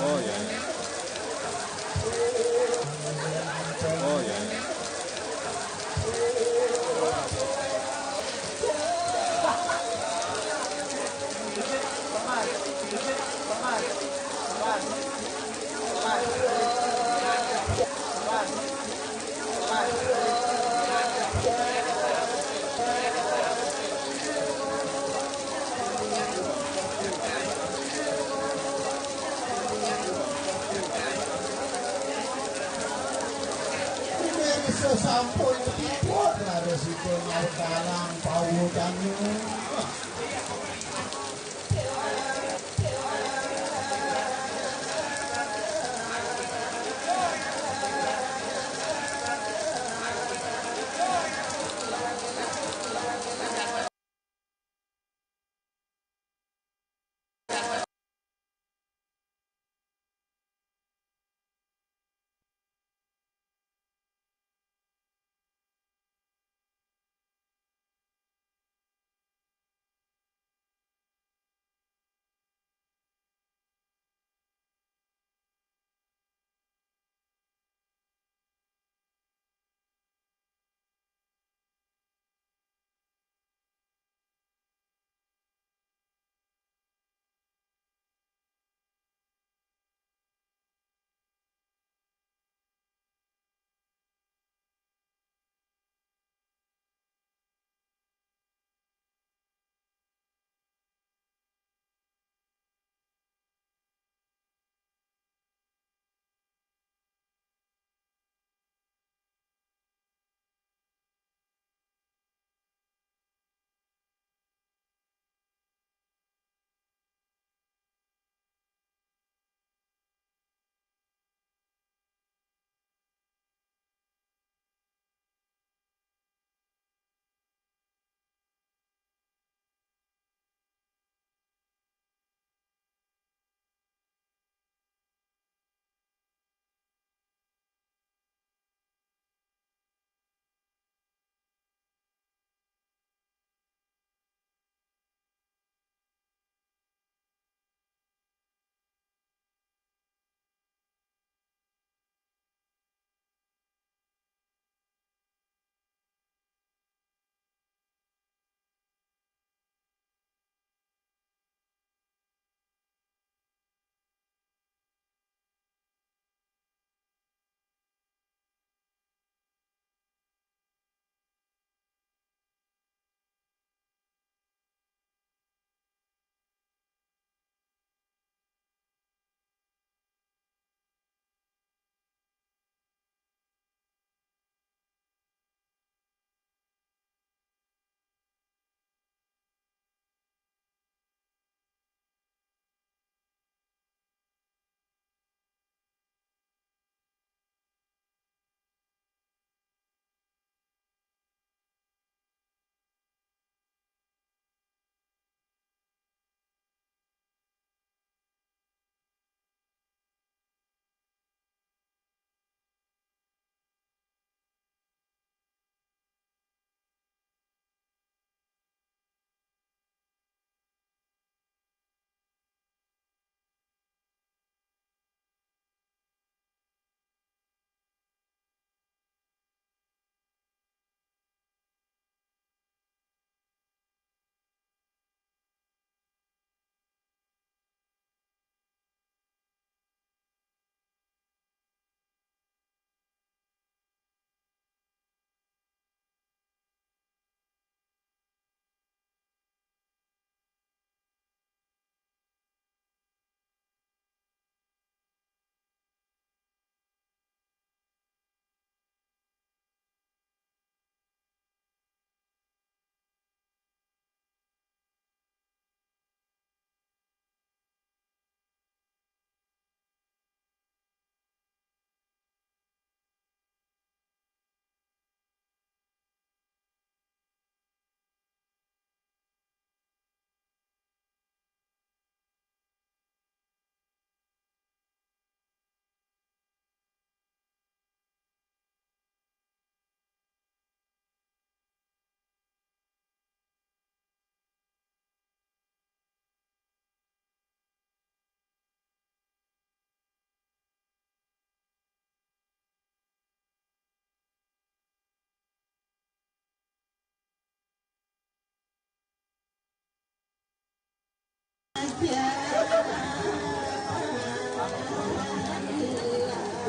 Oh ya. Oh ya. Sampun dipun resiko dalang pawudannya.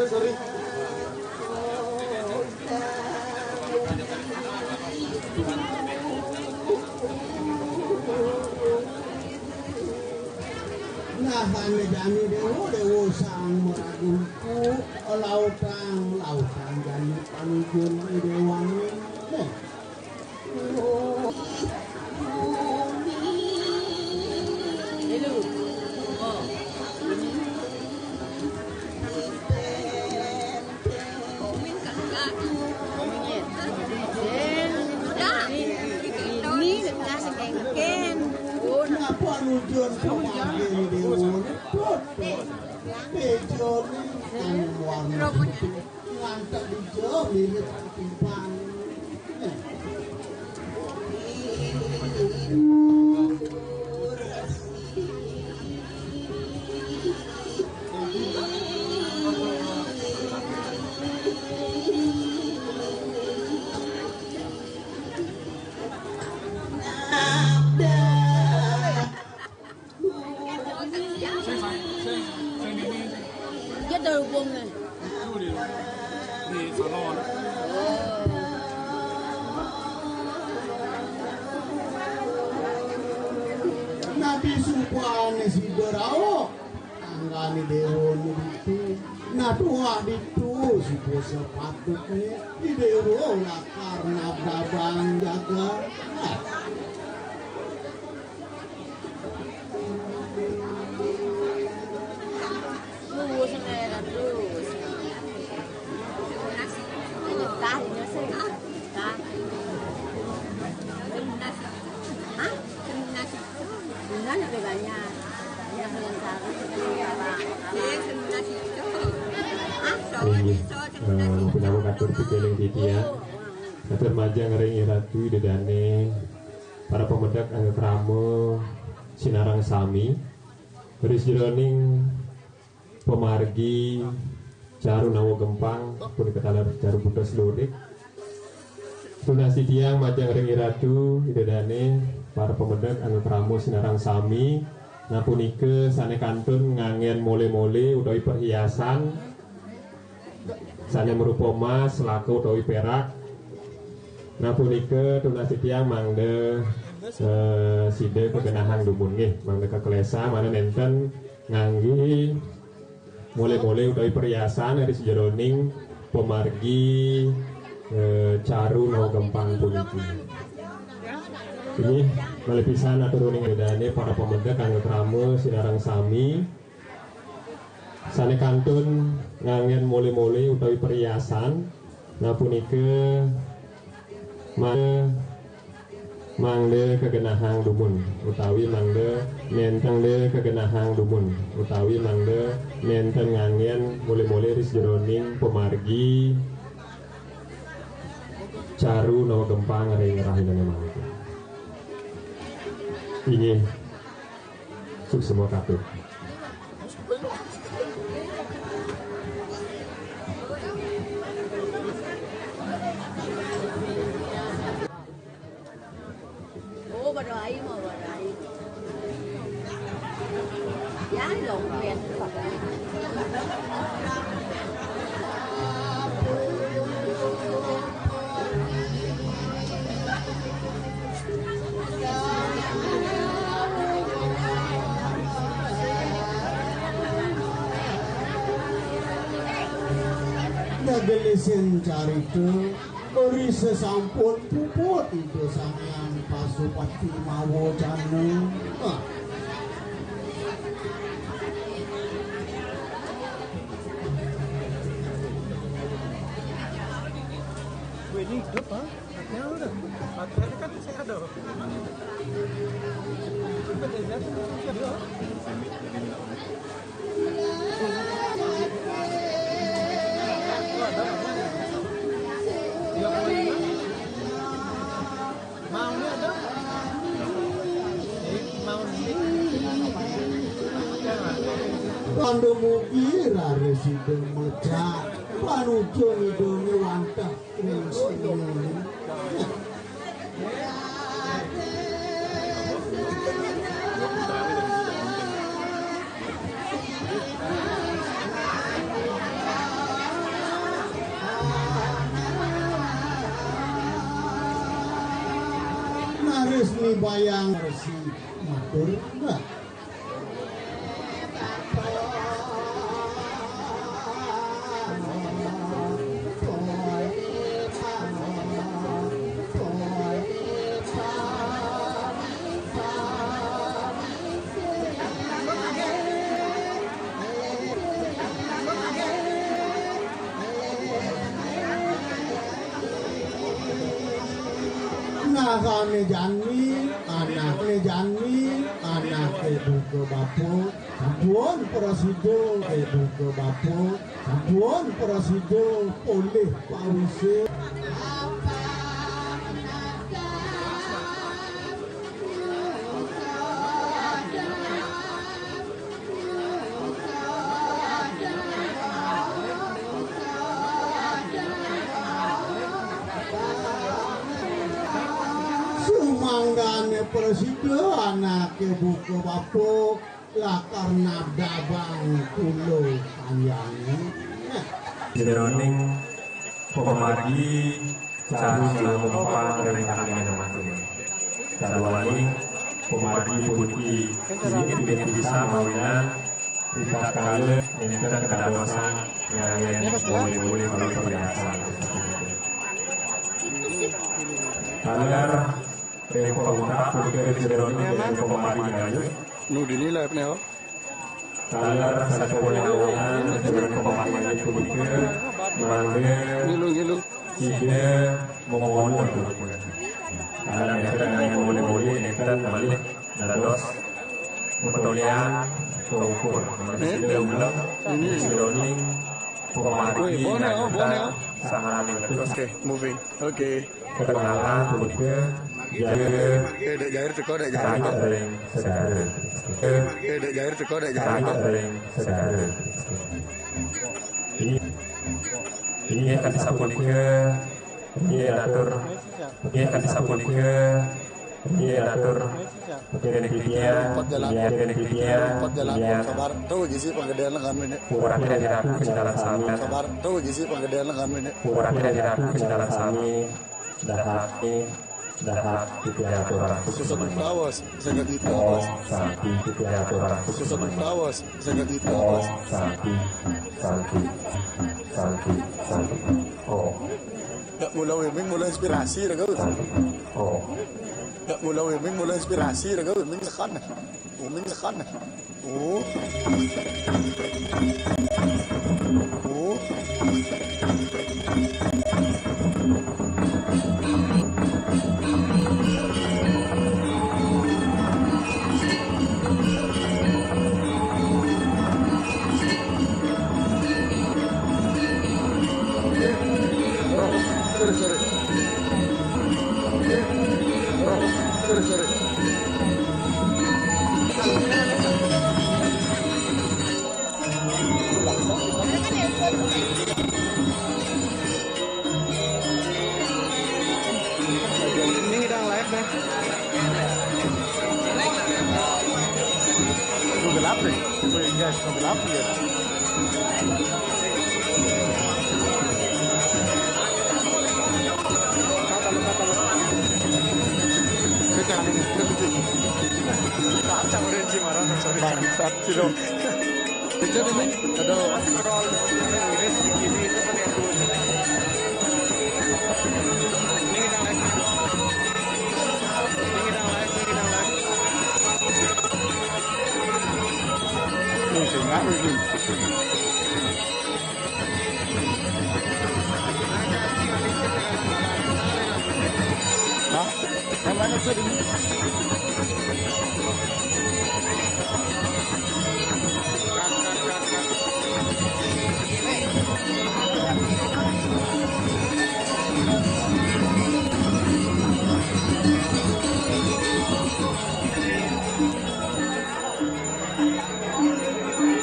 sorry. Nah, kami jani dewo sang meraguku lautan jani panujun dewangi. Panujun pemangkin dewa pejon warna ngantak di jauh lihat timpang. Cái từ quân này Di salon. Nabi supane si Berao anggani dewa itu natua itu si sepatutnya di dewa lah karena babang jaga. lurus này lurus Nhật ta thì nó sẽ ta hả nó là về bà nhà hơn ta Punawa katur pikiling titia katur majang ring iratu dedane para pemedak anggap ramo sinarang sami beris jroning pemargi Caru Nawo Gempang pun ketalar Caru Budos Lurik tunasi tiang majang ring iratu dedane para pemedak anggap ramo sinarang sami napunike sane kantun ngangen mole-mole utawi perhiasan sane merupa emas laku utawi perak napunike tunasi tiang mangde side kegenahan dumun nggih mangde kekelesa mana nenten nganggi mole-mole utawi perhiasan dari sejeroning pemargi Caru Nawo Gempang puniki ini melebisan aturuning edane para pemuda kangge krama sinarang sami sane kantun ngangen mole-mole utawi perhiasan napunike mangde kegenahang dumun utawi mangde nenteng kegenahang dumun utawi mangde nenten ngangen mole-mole ris jeroning pemargi Caru Nawo Gempang ring rahina mangke ini sukses semua kabeh. ủa bà đợi mà bà đợi giá lộn vẹn Phật Nagelisin carito beri sesampun puput itu sampean Pasupati Mawo Janu. Ini hidup ah, ya udah. Baterainya kan masih ada. Maunya ada? Mau Kando mukira residen mecah panujo hidungnya wantah ini. resmi bayang resi matur enggak. Anaknya Jani, anaknya buka bapu, sabuan prasido, buka bapu, sabuan prasido, oleh pawise. Manggane presiden anake buka bapu lakar nada bang kulo panjangi Jeroning pemagi cari silang mempan dari tangan masing. Sarwani pemagi putih ini tidak bisa mawinan tidak kale ini tidak kedadosan yang boleh kalau kebiasaan. Agar tempo ungkap putih Jeroning dengan pemagi gayu. Nudini live nih oh. Agar satu boleh awalan dengan pemagi putih manggil ide mohon alam yang boleh netan balik dados petolian ukur sudah ulang Jeroning pemagi dan sangat terus Moving. Oke. kenalan putih jair Dek Jair teko dek Jair. sangat sering saudara Dek Jair teko dek Jair. sangat sering saudara ini akan disapunika ini atur ini akan disapunika ini atur penelitian Sabar. Tahu gisi penggedean lengan ini. kurang tidak diraku kejalan sami Sabar. Tahu gisi penggedean lengan ini. kurang tidak diraku kejalan sami dahat tidak aturan Susah tawas. Saya gak gitu. sapi tidak aturan Susah tawas. Saya gak gitu. sapi Gak mulai Wiming mulai inspirasi dah kau. Gak mulai Wiming mulai inspirasi dah kau. Wiming sekan. Wiming sekan. Oh. Sorry. Ini sedang live nih. Gelap nih. Guys, gelap ya. Kacang orange marah sorry. Bangsat sih dong. Itu nih ada roll iris gini itu kan yang dulu. Ini kita live. Ini enggak ini. Hah? Yang mana sih ini?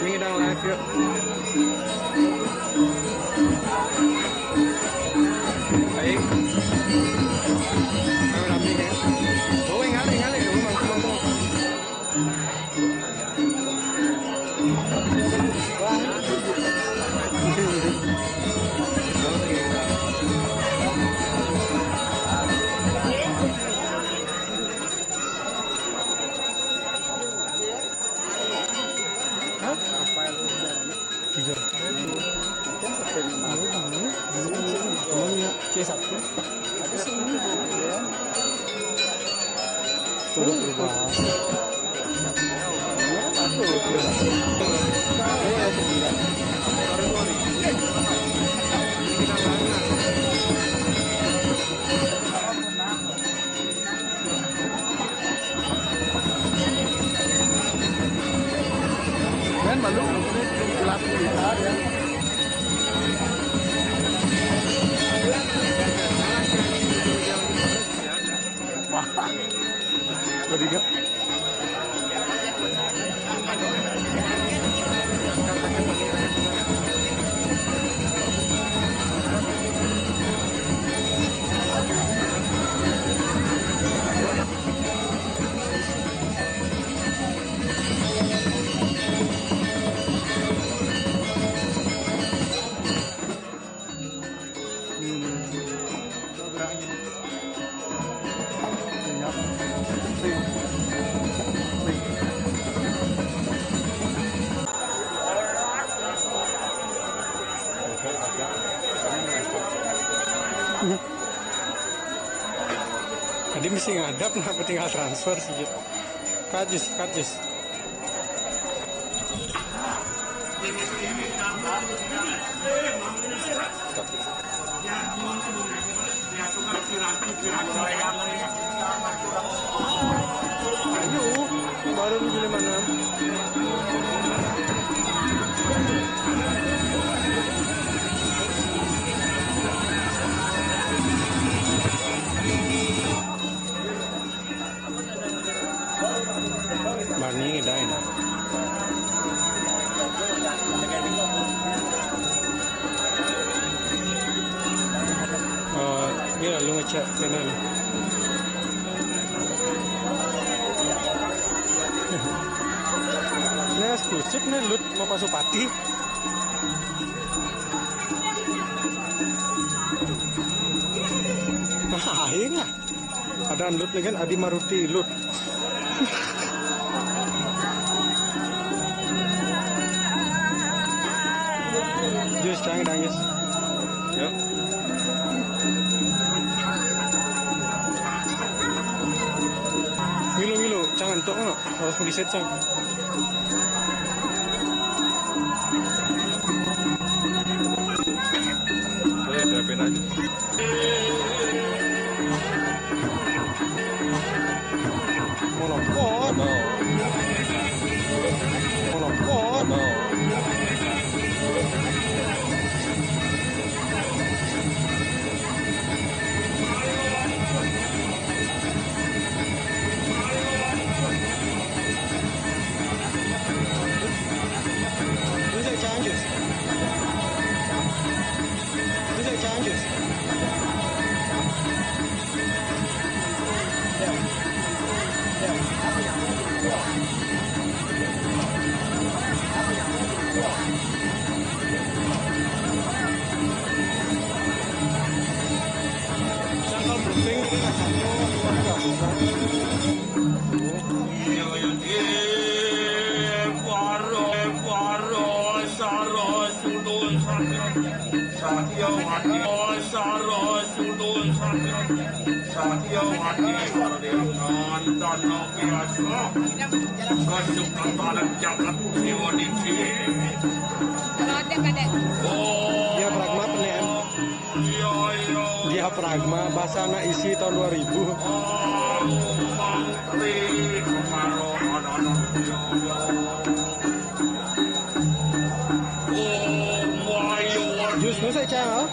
Ini dah live yuk. Baik. Ayo rapi ya. Oh, ngali rumah. Temennya C1 turut perubahan. Kan malu jelas lihat ya. Wah, ketiga. Tadi mesti ngadap, kenapa tinggal transfer sih? Kajus. Ayo, baru beli mana? Bani ngedain. Ini lalu ngecek channel. Ini eksklusif nih, Lut mau Pasupati. Nah, ini lah. Ada Lut nih kan, Adi Maruti Lut. Jus, jangan nangis. Yuk. Milu, jangan tok, harus pergi secang. Saya terapin aja. Molopot. Dia pragma penem. Dia pragma Basana isi tahun 2000. Jus nu saya cang.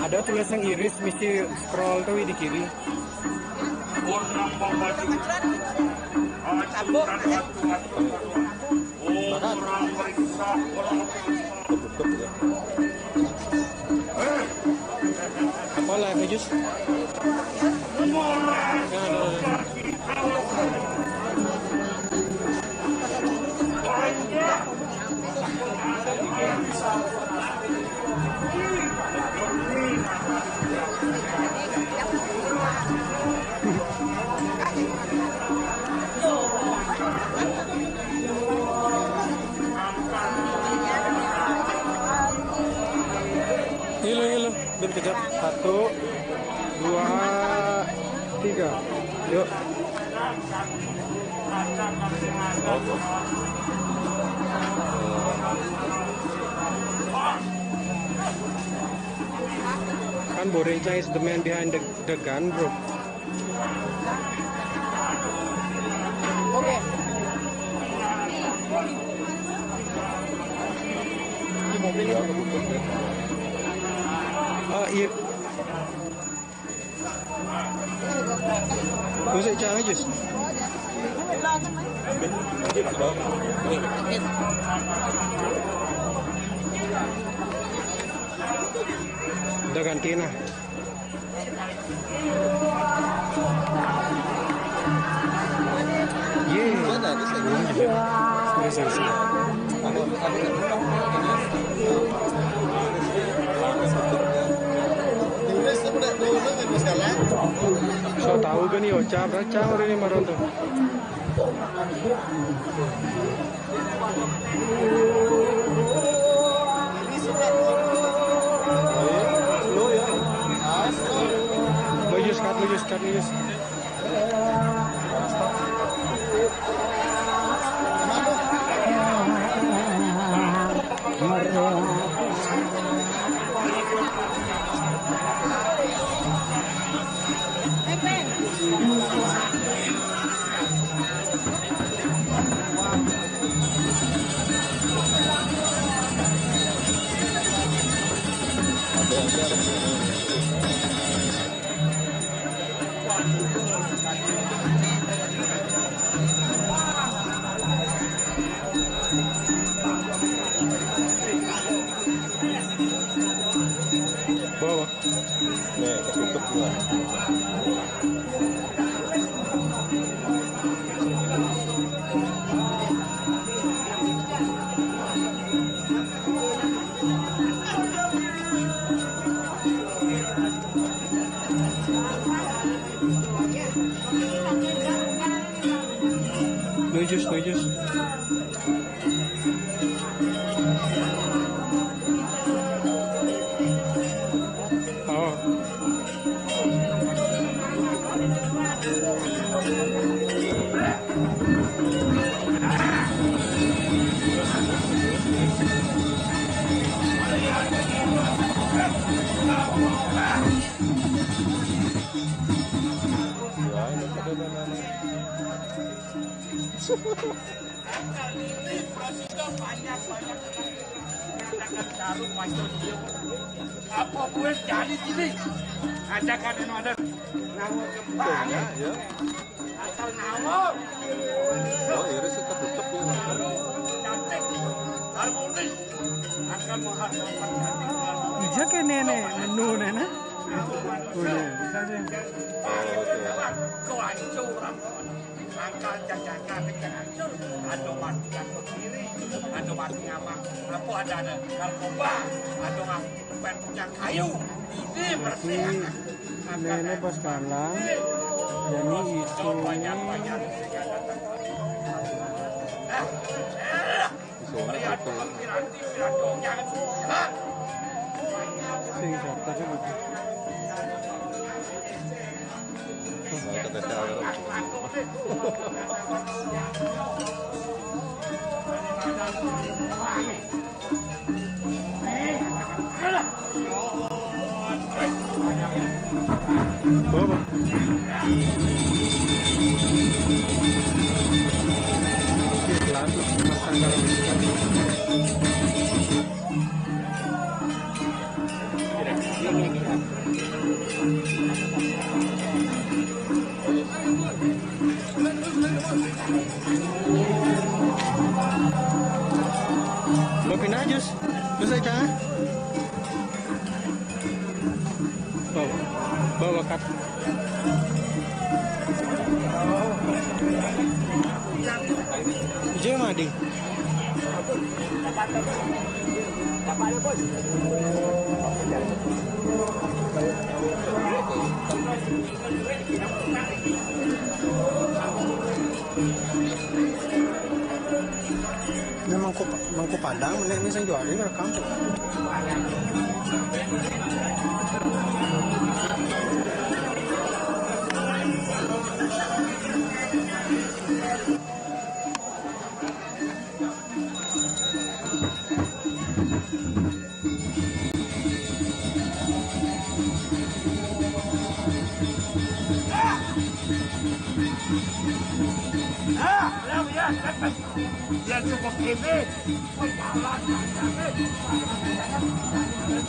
Ada tulisan iris, mesti scroll tuh di kiri. Apa lagi jus? kejap. 1, 2, 3. Yuk. Kan Boreja is the man behind the gun, bro. Oke. Di mobil ya kebutuh. Iya. Bisa jangan aja. Udah ganti nah. So tahu kan nih Ocha beracang udah ini maron tuh. Lujus cut. Bawa. Nih, ketutup gua. Lujus. Apa gue jadi sini? Ajakan yang ada ngawur kembali. Asal ngawur. Oh, iris ketutup ya. Cantik, harmonis, akan menghasilkan cantik. Ija ke nenek menu nenek. Udah, bisa aja. Kehancuran. Angka jajakan dengan hancur. Ada mati gantung diri, ada mati ngamak. Apa ada narkoba, ada ngamak punya kayu. Ini bersih. Nenek pas kalah, jadi itu Banyak-banyak. Lihat piranti, jangan susah. singkat tapi betul. Bawa. Bapin aja, bisa jangan. Bawa kat. Ije madi. Ini mangkuk padang, ini saya jual ini rekam. แล้วเนี่ยyang cukup ini jalan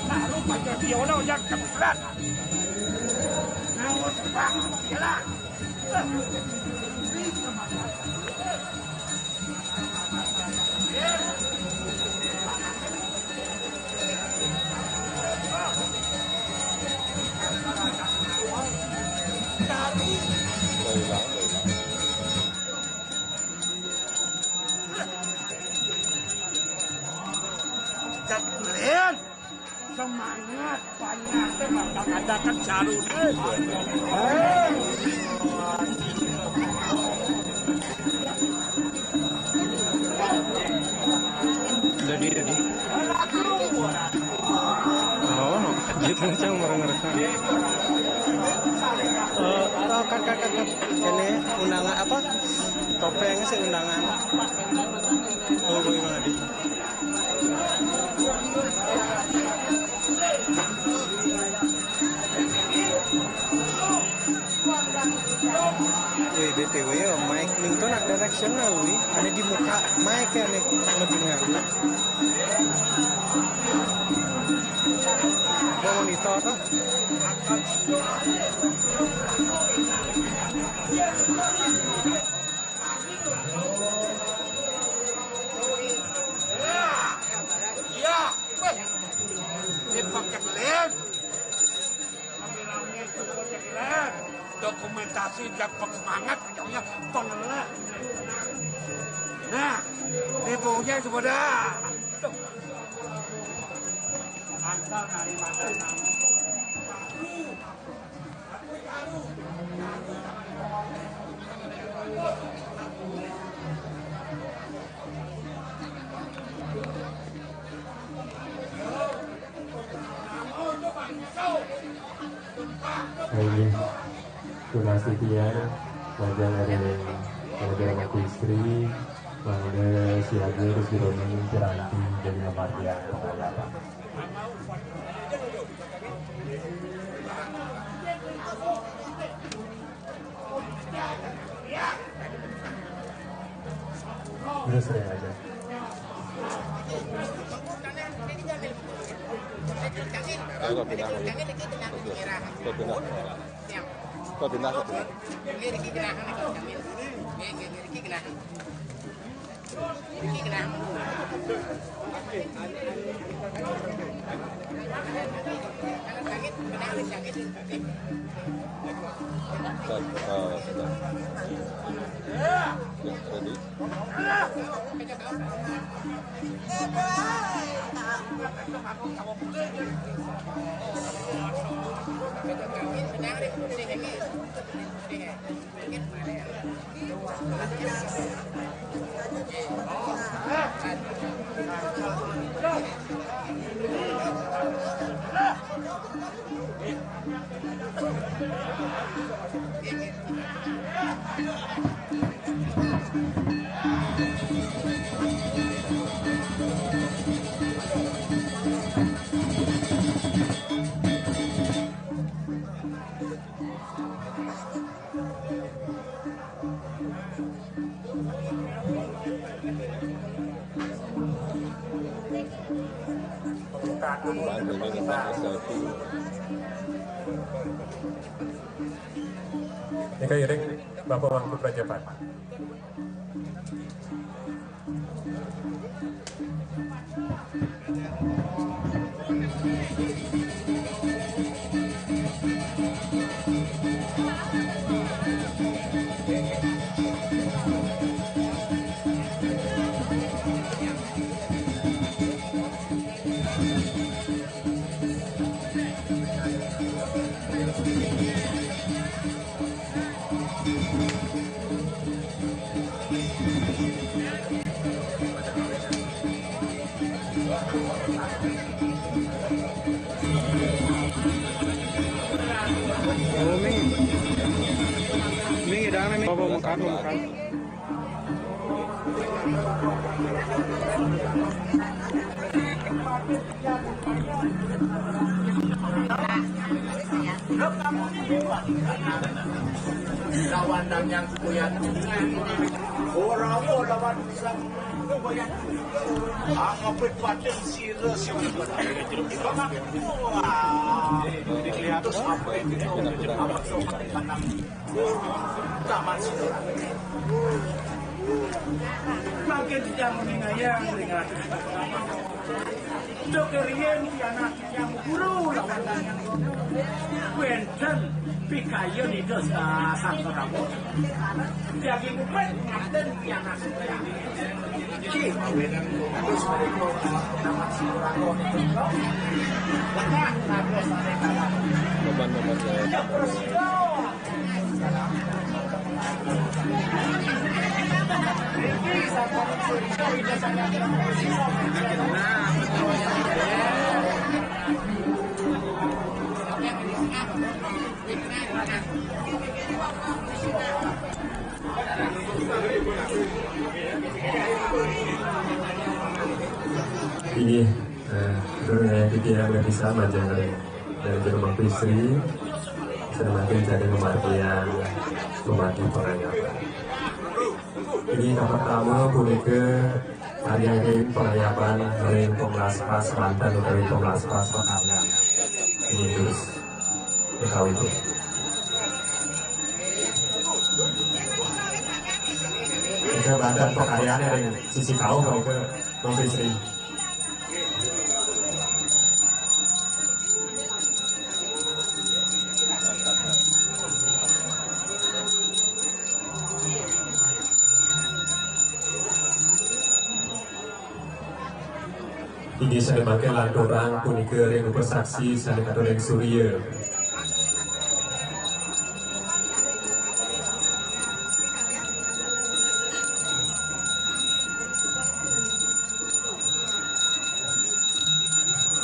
taruh pada Viola yang keberat namun sebab jalan kalian semangat banyak mengadakan jarum Jadi. Oh, gitu macam orang ngerekam. Kan. Ini undangan apa? Topeng sih undangan. Oh, bagaimana di? Wih, BTW ya, mic ning tuh nak directional wih, ada di muka mic ya nih ngedengar. Bawa monitor tuh. iya ini pakai led dokumentasi dan pensemangat pokoknya pengelah nah ini punya sudah asal dari mana Ini donasi tiar wajah dari aku istri ada siaga terus dironin piranti dari kematian apa terus sering aja Ini kan iring Bapak Mangku Prajapat. Dok kamu lawan dan yang kuyan. Orang lawan Islam kuyan. Aku berpaten sirah siapa. Terus apa itu? Apa sopan tanam? Taman situ. Makin tidak mengingayang dengan dokerian yang guru lawan yang kuentan pikayon itu satu kamu jadi bukan ngaten yang asli ki terus mereka nama si orang itu banyak nabi mereka beban saya ini sebenarnya kita nggak bisa macam dari rumah istri semakin jadi kematian kemati perayaan ini yang pertama punika hari perayaan dari Komlaspas mantan dari Komlaspas Pekarnya ini terus tahu itu ke badan pekaryaannya dari sisi kau kalau ke rumah istri. Ini saya pakai lanturan punika yang bersaksi saya kata yang Surya.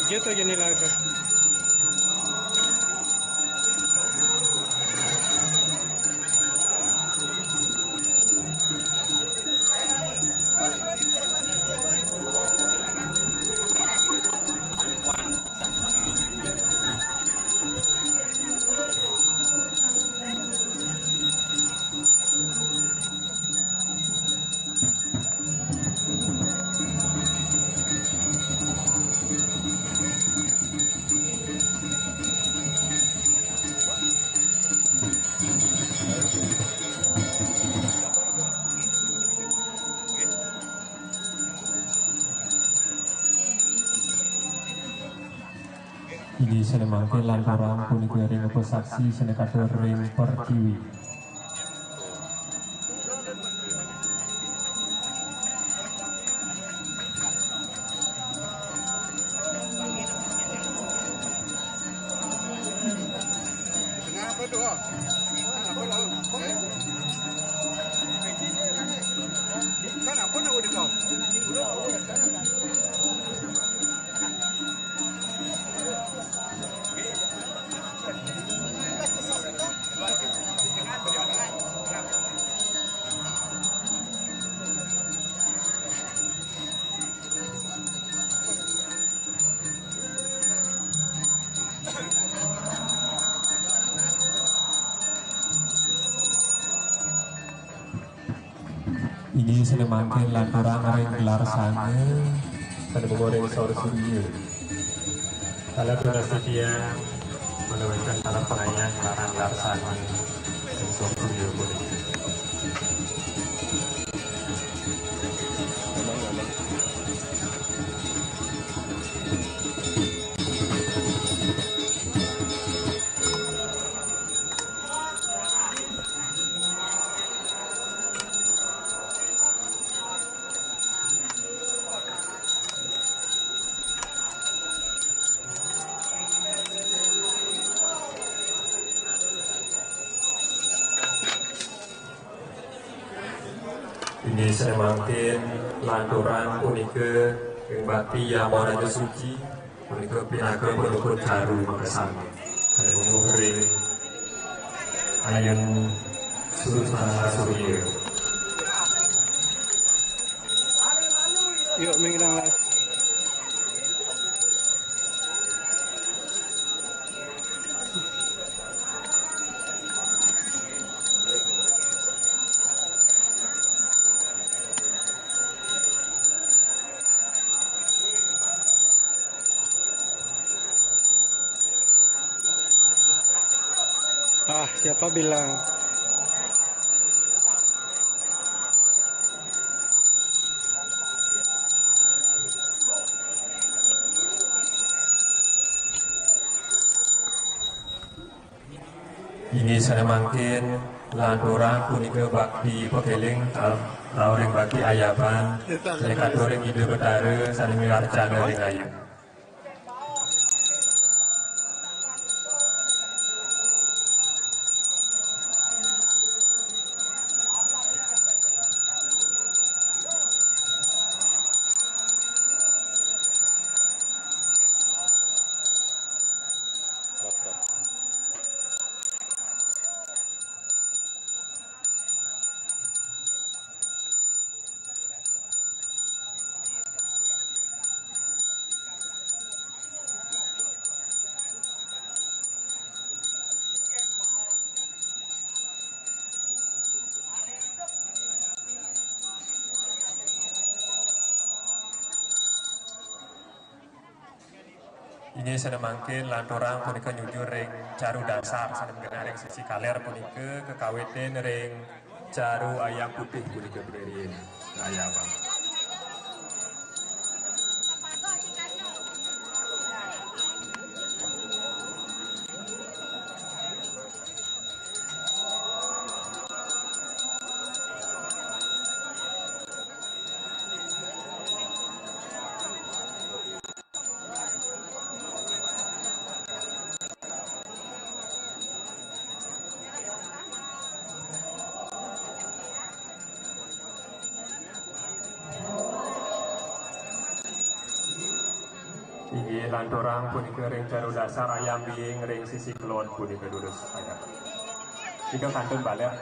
Gitu jadi lagu. Ini saya mangke lantaran punika ring saksi saya kata ring pertiwi. Kenapa nak udah kau? Ini saya mangke lantaran ring gelar sana pada menggoreng sore Surya. Kalau bersedia menurunkan para pengayang larang gelar sana dan sore Surya boleh. Ini saya makin lanturan punika yang bakti yang warnanya suci punika pinaga penukut haru makasami ada menguhring ayam Sultan Surya. Yuk mengirang live. Ah, siapa bilang? Ini sana mangkin landora punika bakti pekeling rauring bakti ayaban lekadoring ide betare sanimi arcana ring ayu. Ini sana mangkin landorang punika nyujur ring caru dasar sana mengenai ring sisi kaler punika kekaweten ring caru ayam putih punika beriin ayam. Tinggi landorang punika ring caru dasar ayam biing ring sisi kelon punika durus ayam. Tiga kantun balik.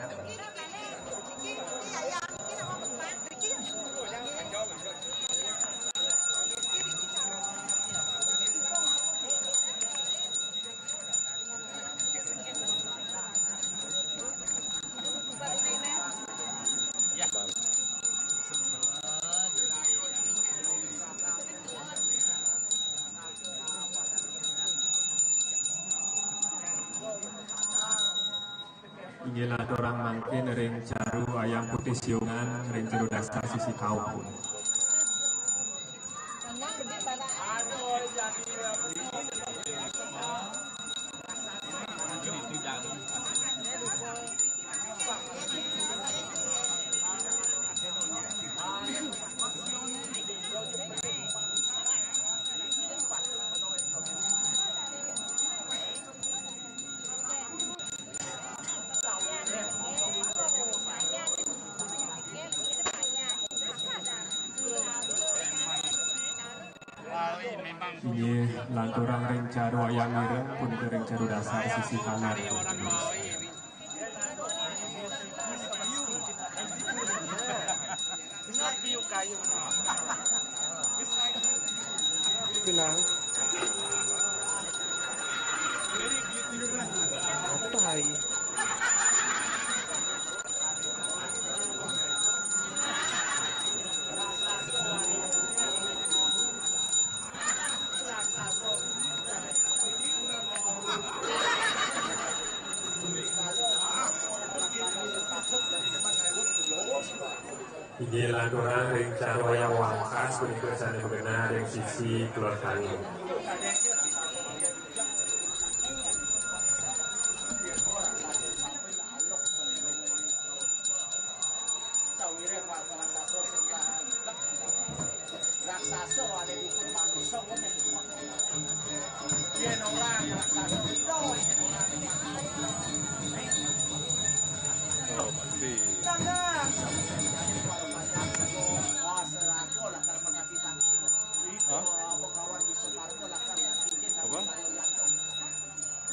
Inilah dorang mangkin ring caru ayam putih siungan ring caru dasar sisi kau pun. Ini lanturan ring caru ayam ireng pun ke ring caru dasar sisi kanan. Bilang. Apa ini? Ini lanturan ring caru ayam wangkas pun ke sana benar ring sisi keluar kali. Raksasa ada di manusia dia orang raksasa itu oh pasti apa?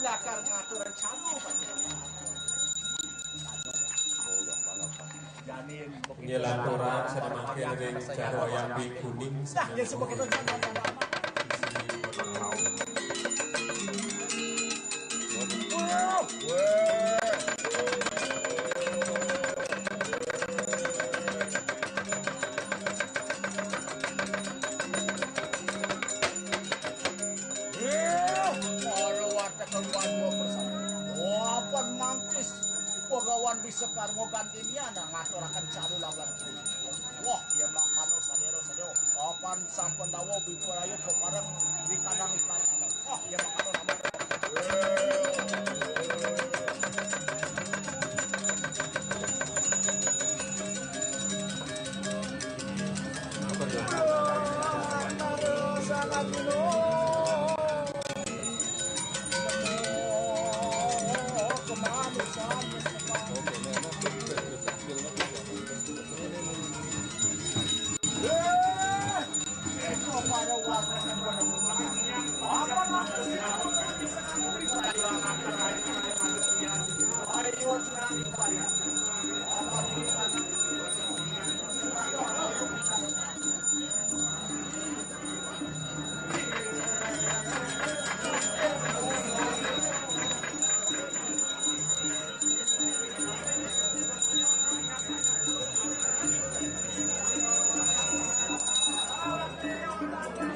Lakar ngatur camu Ini lanturan sedemakin ring caru ayam bing kuning. ya semua kita pagawan bisa kargo gantinya ngaturakan caru lawan kiri. Wah, dia makano sadero. Apan sampun dawo bipurayo kepareng di kadang ikan. Wah, dia makano nama.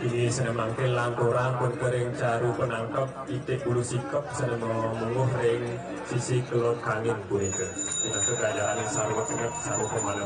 Ini sana mangkel langkurang pun kering caru penangkap itik bulu sikap sana mengunguh ring sisi kelot kangin punika. Kita keadaan yang sarwa tengah sarwa pemana.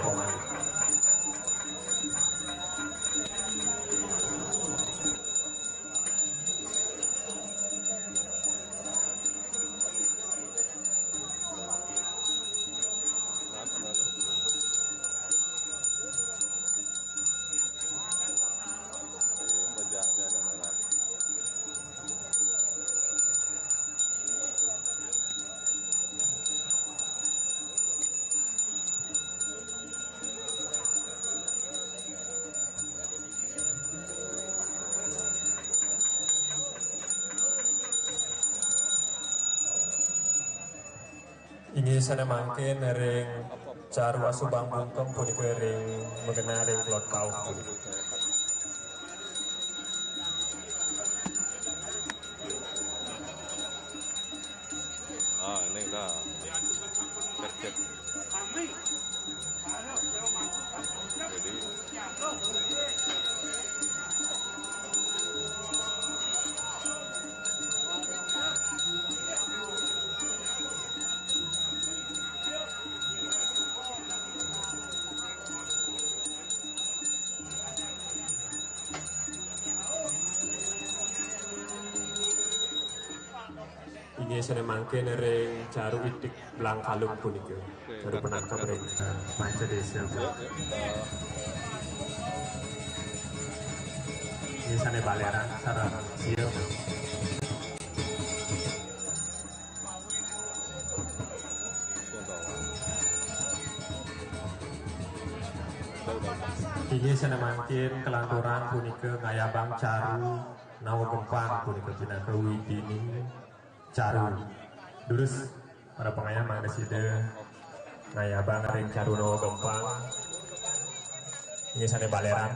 Ini sana mangkin ring carwa subang bungkem punika ring mengenai ring klot kau punika. Ini udah kerja. Jadi Ini sana mangkin ring caru itik belang kalung punika. Baru penangkap ring panca desa. Ini sana baleran sarang siap. Ini sana mangkin kelanturan punika ngayabang caru nawa gempang punika pinaka widini caru durus para pengayam mangda sida ngayabang ring caru nawa gempang ini sana baleran.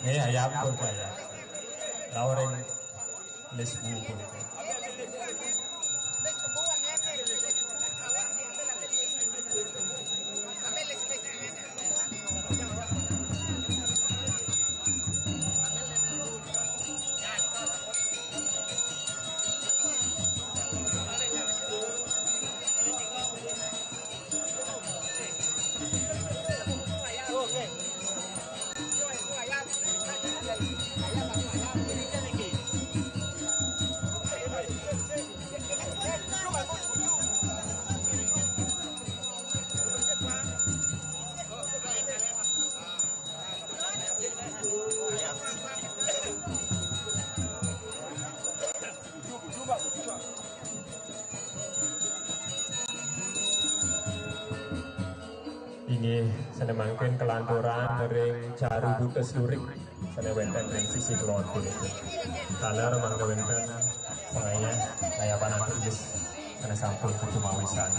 Ini ayam pun kaya lawring lesbu pun ini sana mangkin kelanturan ring caru buka slurik sana wenten ring sisi kelon punika talar mangga wenten pengaya kayak panang tulis sana sampul cuma wisan.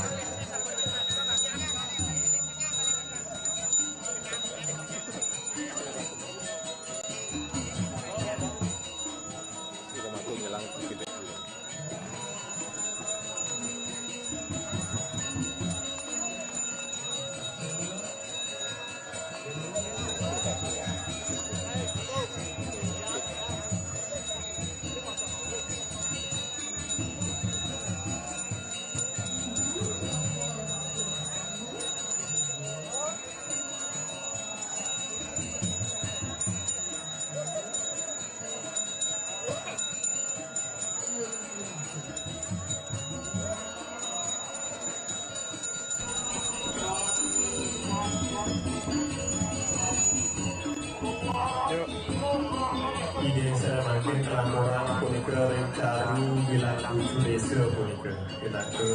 Saru bilang lucu desa punika kita ke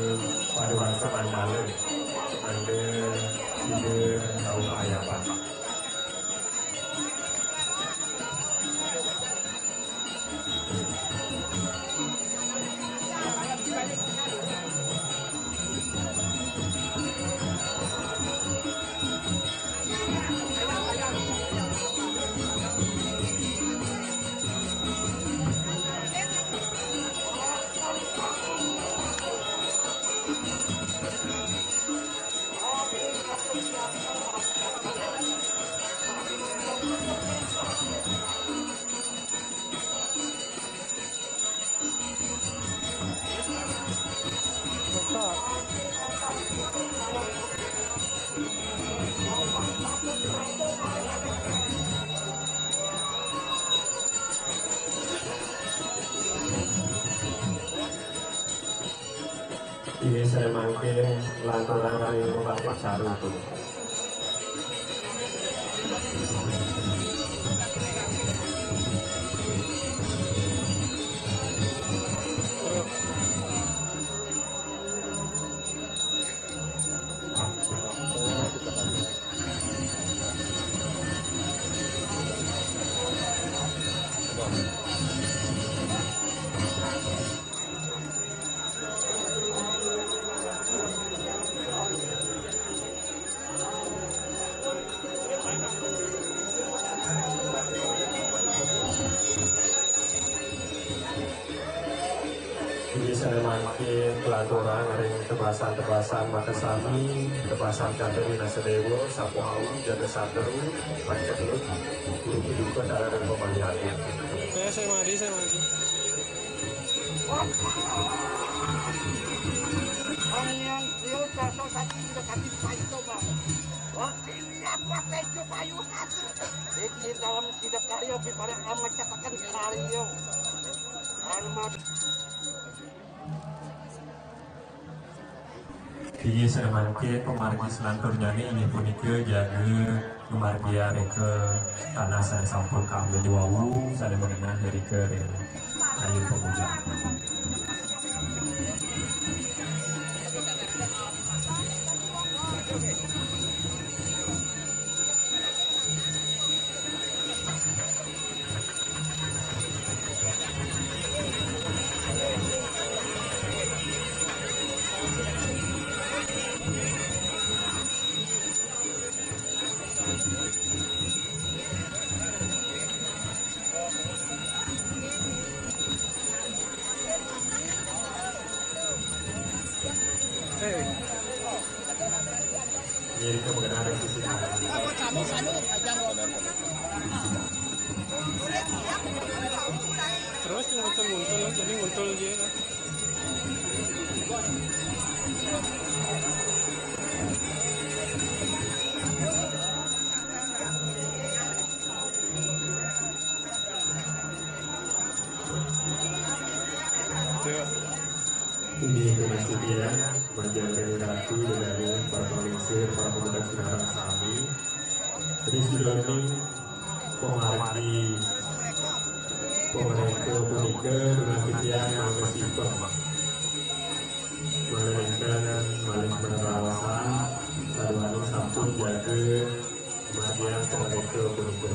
pada masa mandala anda tidak tahu ayah apa. Ini saya mangke lantaran dari Bapak Saru itu. Jadi saya makin pelaturan ring tebasan Makasami, tebasan Candri Nasedewo, Sapu Awu, Jaga Sateru, Panca Belut, Guru Kehidupan Darah dan Pemaliannya. Saya mandi. Ang yang siyo kaso sa tinda kati paito ba? Wag tinapa medyo payo hati. Di dalam sidak karyo di parang amat katakan karyo. Ano ma Jadi saya mangke pemargi selantur jani ini punika jaga pemargian ke tanah saya sampul kambil wawu saya mengenal dari ke ayu pemuja. Jadi kemengenaan di sini. Terus yang muncul jadi muncul aja kan. Ini kemudian menjaga ratu dari para pemimpin, para pemuda Sinarang Sami. Jadi sudah ini pengarti pemerintah punika dengan pikiran yang bersifat melainkan maling penerawasan saduhani sampun jaga kematian pemerintah punika.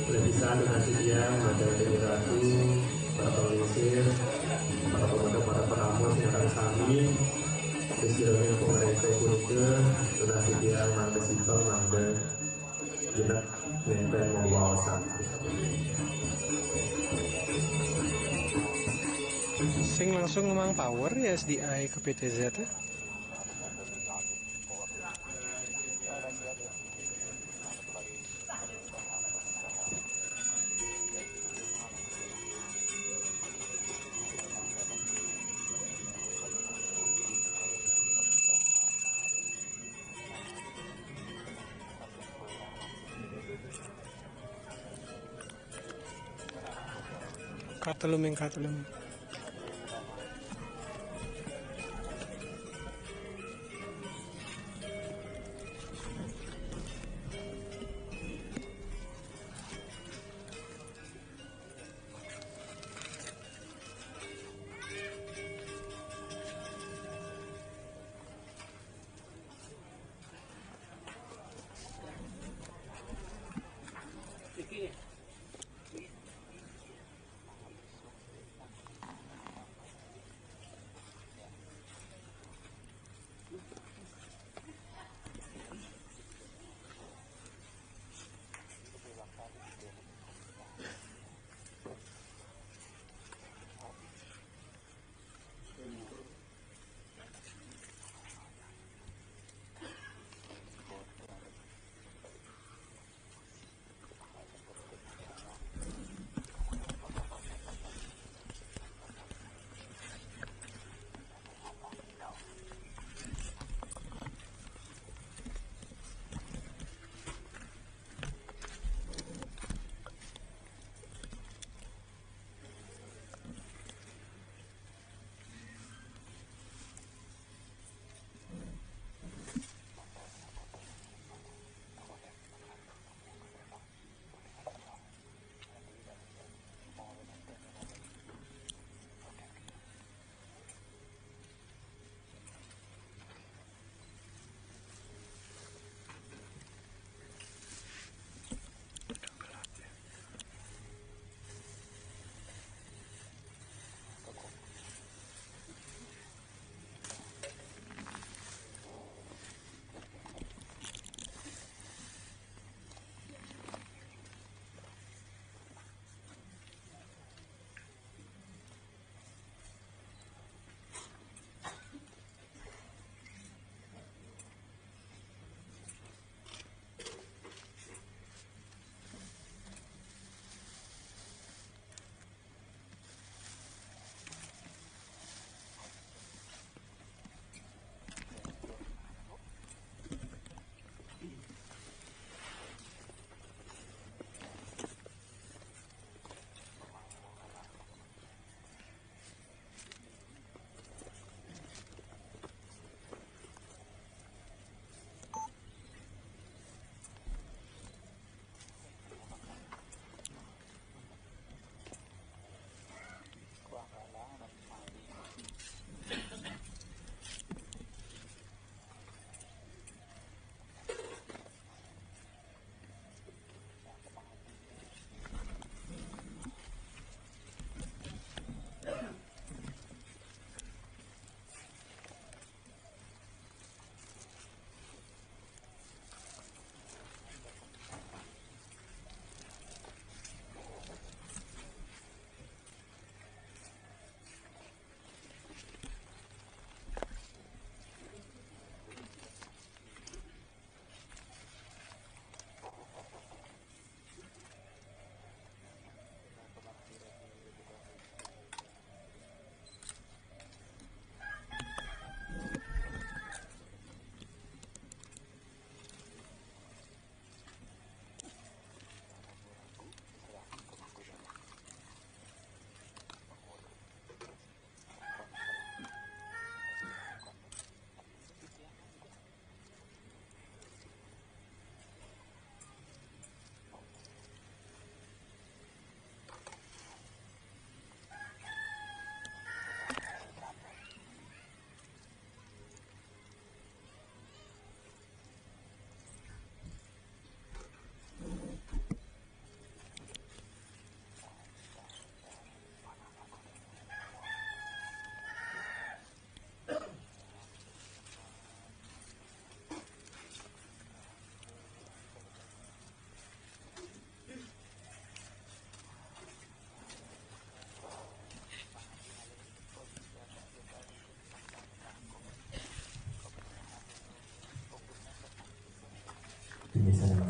Berpisah dengan pikiran menjaga ratu para pemimpin, para pemuda, para penamu Sinarang Sami. Presiden pemerintah punika sudah pikiran mangga sipel mangga tidak nempel membawa sampai. Sing langsung ngomong power ya SDI ke PTZ ya. Katelum.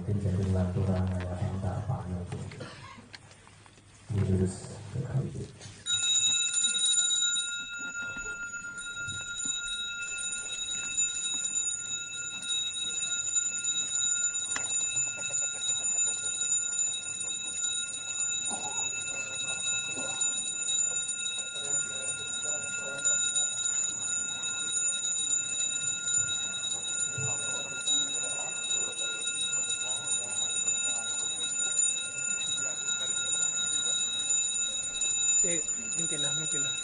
makin jadi lanturan yang tak apa nanti terus sekali. Mungkin lah.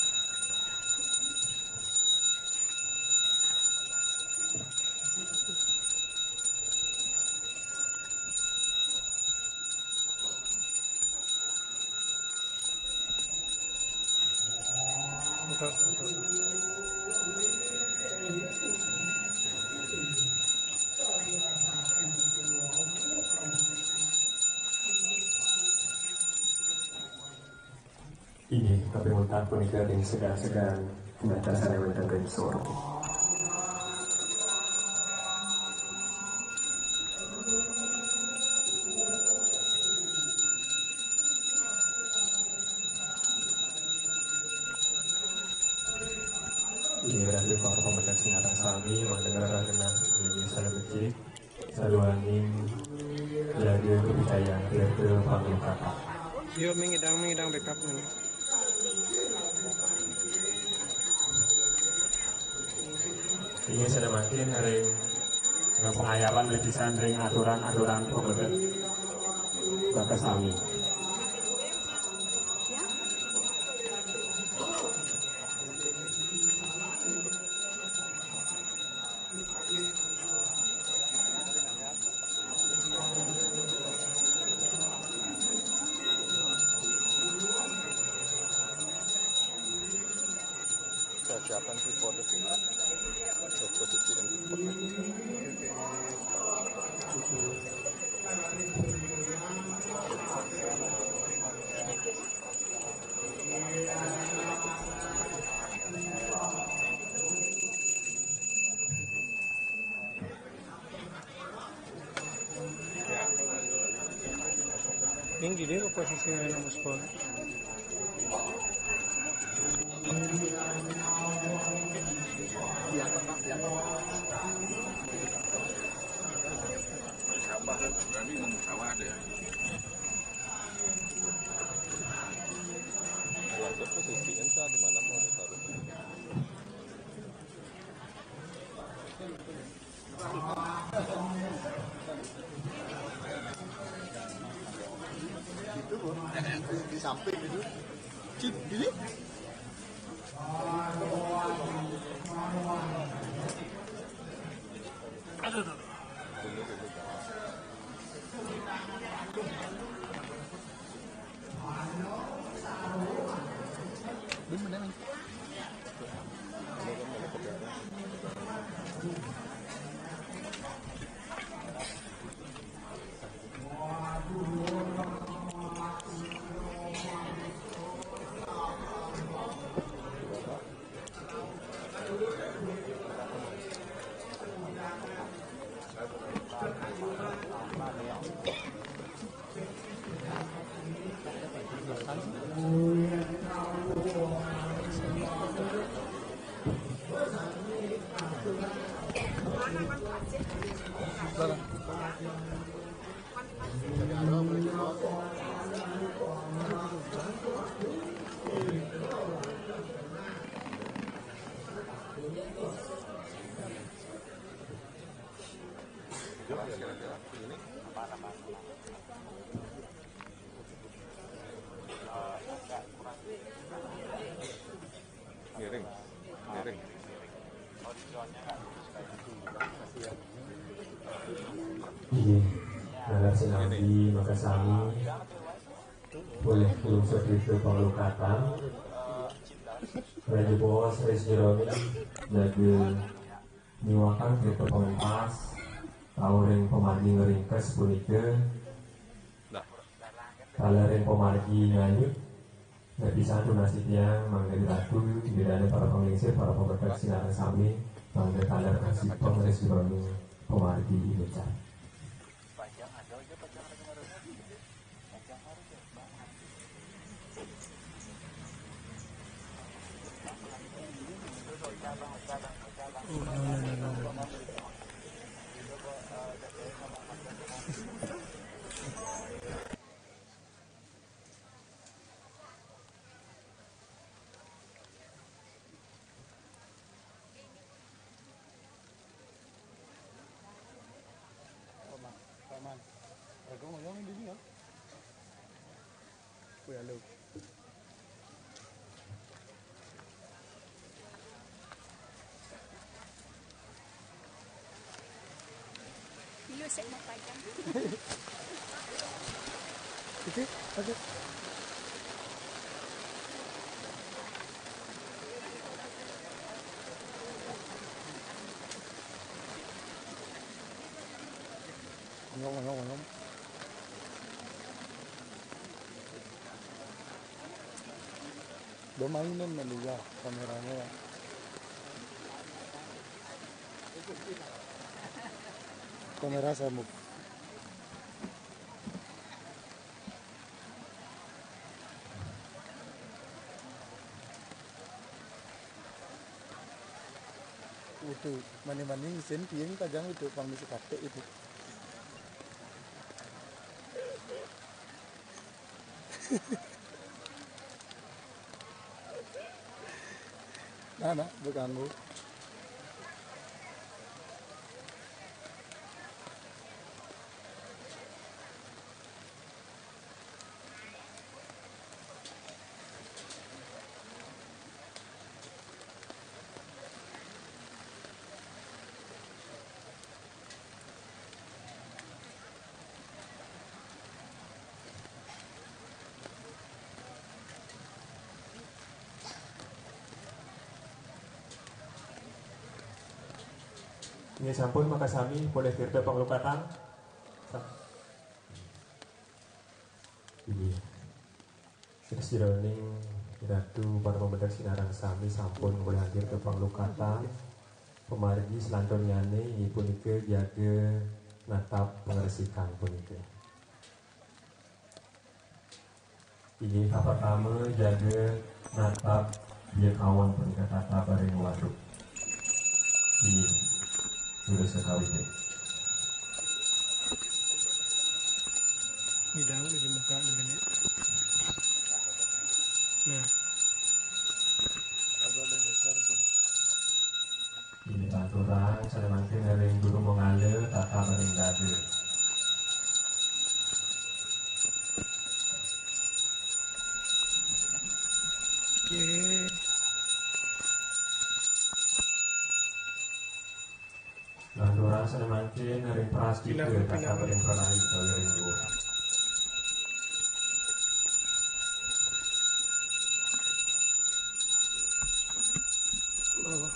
Betul. Ini tapi muntah punika yang segar-segar mata saya mendengar suara. Ini berarti para pemegang sinarang sami mendengar ragenah ini saya becik saluaning jaga kepercayaan ke panggil kata. Yo mengidang backup nih. Ini sudah makin ring pengayaran legisan ring aturan pemegang bakas sami. Siapkan recorder sih. Posisi yang Tinggi dia posisinya nomor 10. berarti sawah ada ya. Lanjut posisi entah di mana mau ditaruh. Itu di samping itu. Cip ini. Aduh. Miring. Iya, dalam sinambi maka sami boleh belum segitu pengelukatan Raja Bos Res Jeromi jaga nyiwakan kita pengempas tahu ring pemargi ngeringkes punika kalau ring pemargi nyanyi nggak bisa donasi tiang manggil ratu tidak ada para penglingsir para pemerintah sinar sami manggil kaler kasih Res Jeromi pemargi beca. Paman, aku ngomong di sini kan? Wih, halo. Dulu saya mau pajang. Oke, oke. Ngomong. Udah mainin nanti ya kameranya ya. Kamera sabuk. Itu maning-maning sen pieng tajang itu pang kate itu. Nah, berganggu. Ini sampun maka sami boleh tirta panglukatan. Iya. Terus jroning Ratu para pemedak sinarang sami sampun boleh hadir ke panglukatan. Pemargi selantornyane punika jaga natap pengresikan punika. Ini pertama jaga natap dia kawan punika tata bareng waduk. Ini sudah sekali deh. Hidang di muka begini. Nah, Agak lebih besar sih. Ini aturan saya makin dari guru mengalir tata bareng dada. oke. Aturan saya makin dari prastika tata bareng peraih bareng guru. Oh,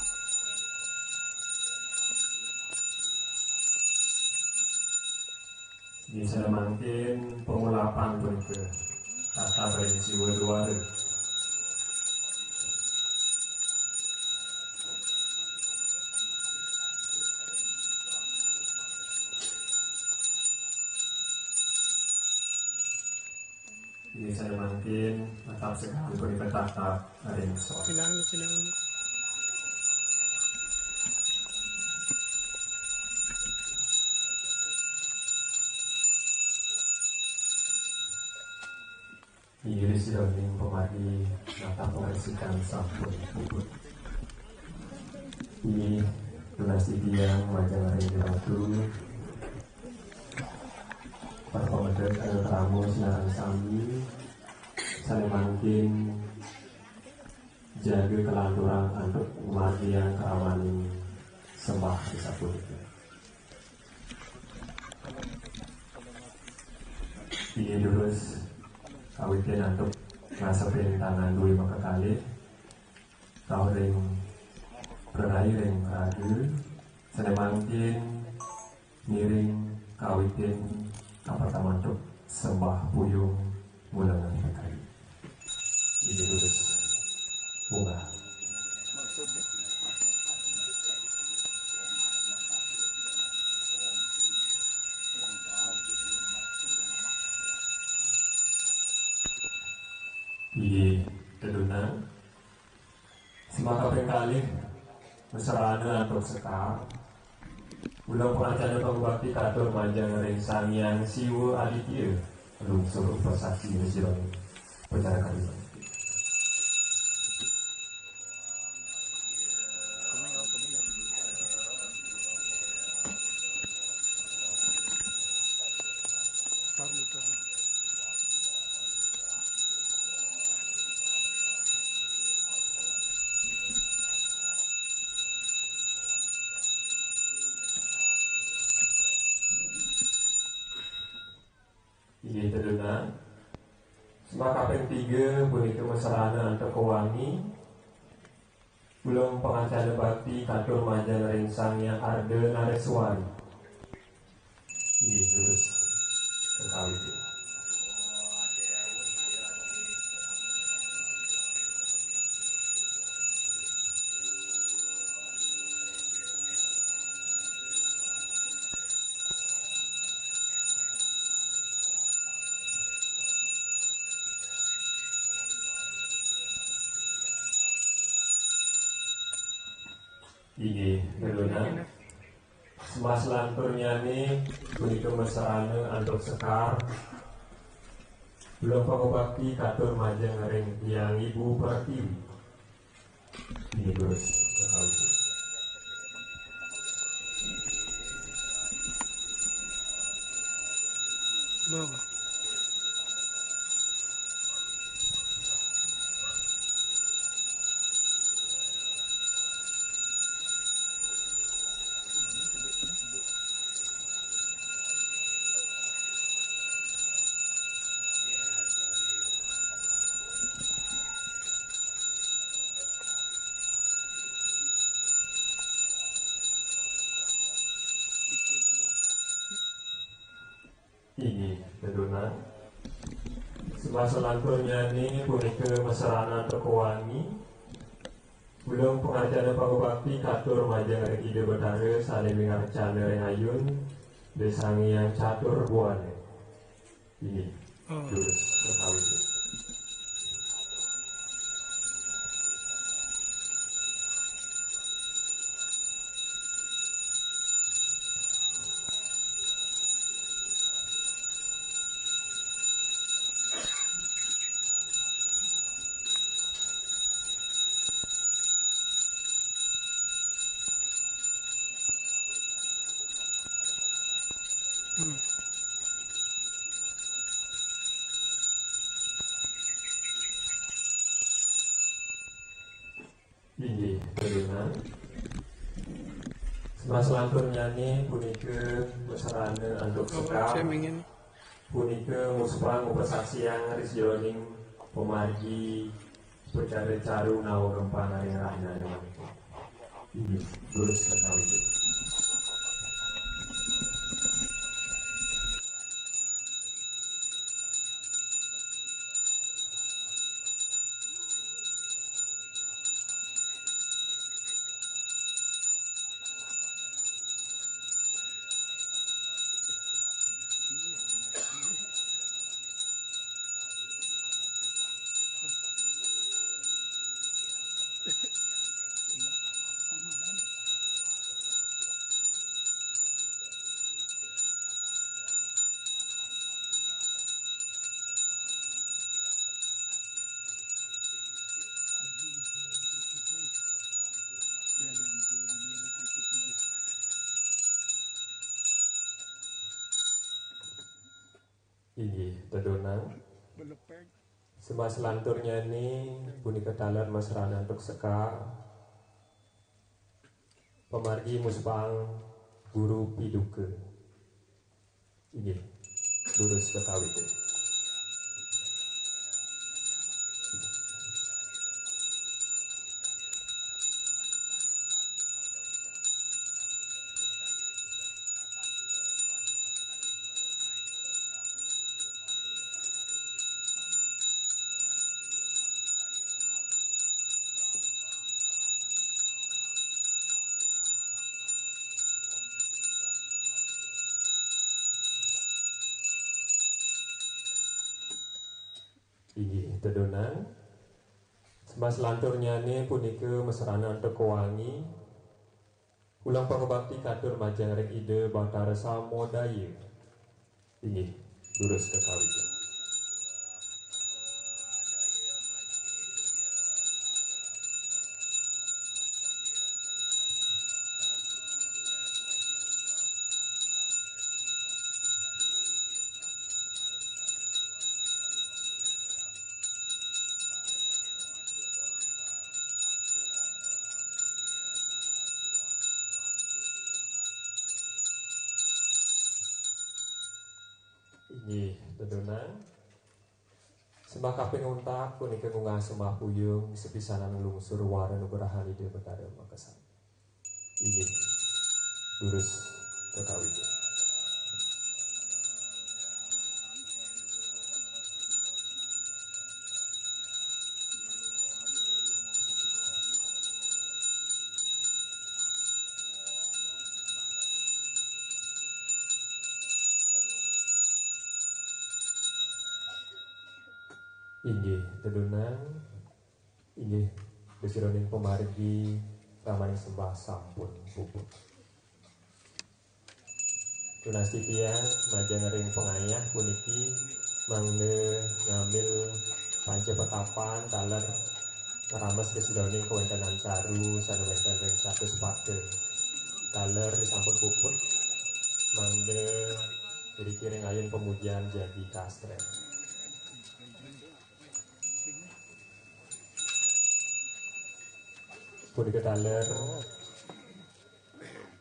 Ini saya makin pengulapan punika tata bareng siwa luar. Ini saya makin mantap sekali punika tata bareng sol. pinang. Inggris Downing pemadi mata pengresikan sampun puput. Ini donasi tiang majang hari Ratu. Para pemedak tamu sinarang sami saya makin jaga kelanturan untuk umat yang kerawani sembah disapun. Ini terus kawitin untuk ngasepin tangan dua maka kali kau ring berai ring ragu saya makin miring kawitin pertama untuk sembah puyung mulangan kali ini terus bunga Maksudnya di kedunang semaka kali mesrana atau sekar ulang pengacara pengbakti katur majang ring sangyang siwa aditya lungsur upasasi nesironi percara kalimat. Ini terdengar semua kaping 3 punika mesrana antar kewangi belum pengacara bakti katur majang ring sangyang arde nareswari. Ini terus terkawin. Ini berulang semas lanturnya nih punika mesrana antuk sekar belum pangobakti katur majang ring yang ibu pertiwi. Ini terus terkawin. Bawa. Ini berulang semasa lanturnya ini punika mesrana terkewangi belum pengacara pangobakti katur majang ring ide betara saling mengarcana ring ayun desangi yang catur buane. Ini terus terkawin. Ini berulang semas lanturnya ini punika mesrana antuk sekar punika muspang upasaksi yang haris jroning pemargi percara caru nawa gempa naring rahna dengan ini terus ketahui. Ini tedonang semas lanturnya ini punika talar mesrana untuk sekar pemargi muspang guru piduke. Ini lurus kekawin. Ini tedonang semas lanturnya ini punika mesrana untuk kewangi Ulang pangabakti katur majang rek ide Batara Samodaya. Ini lurus ke kawitan. Inggih, dedonang sembah kaping untak punika ngunggah sembah puyung sepisanan lungsur waran nugrahan ide Batara Makassar. Inggih, lurus ke kawitan. Inggih, dedonang inggih besironing pemargi ramaning sembah sampun puput. Tunasti tiyang majang ring pengayah puniki mangge ngambil pancapetapan taler ngerames besironing kewontenan caru sanewenten ring 100 pade. Taler disampun puput mangge kiri-kiri ngayun pemujaan jadi kastren. Punika taler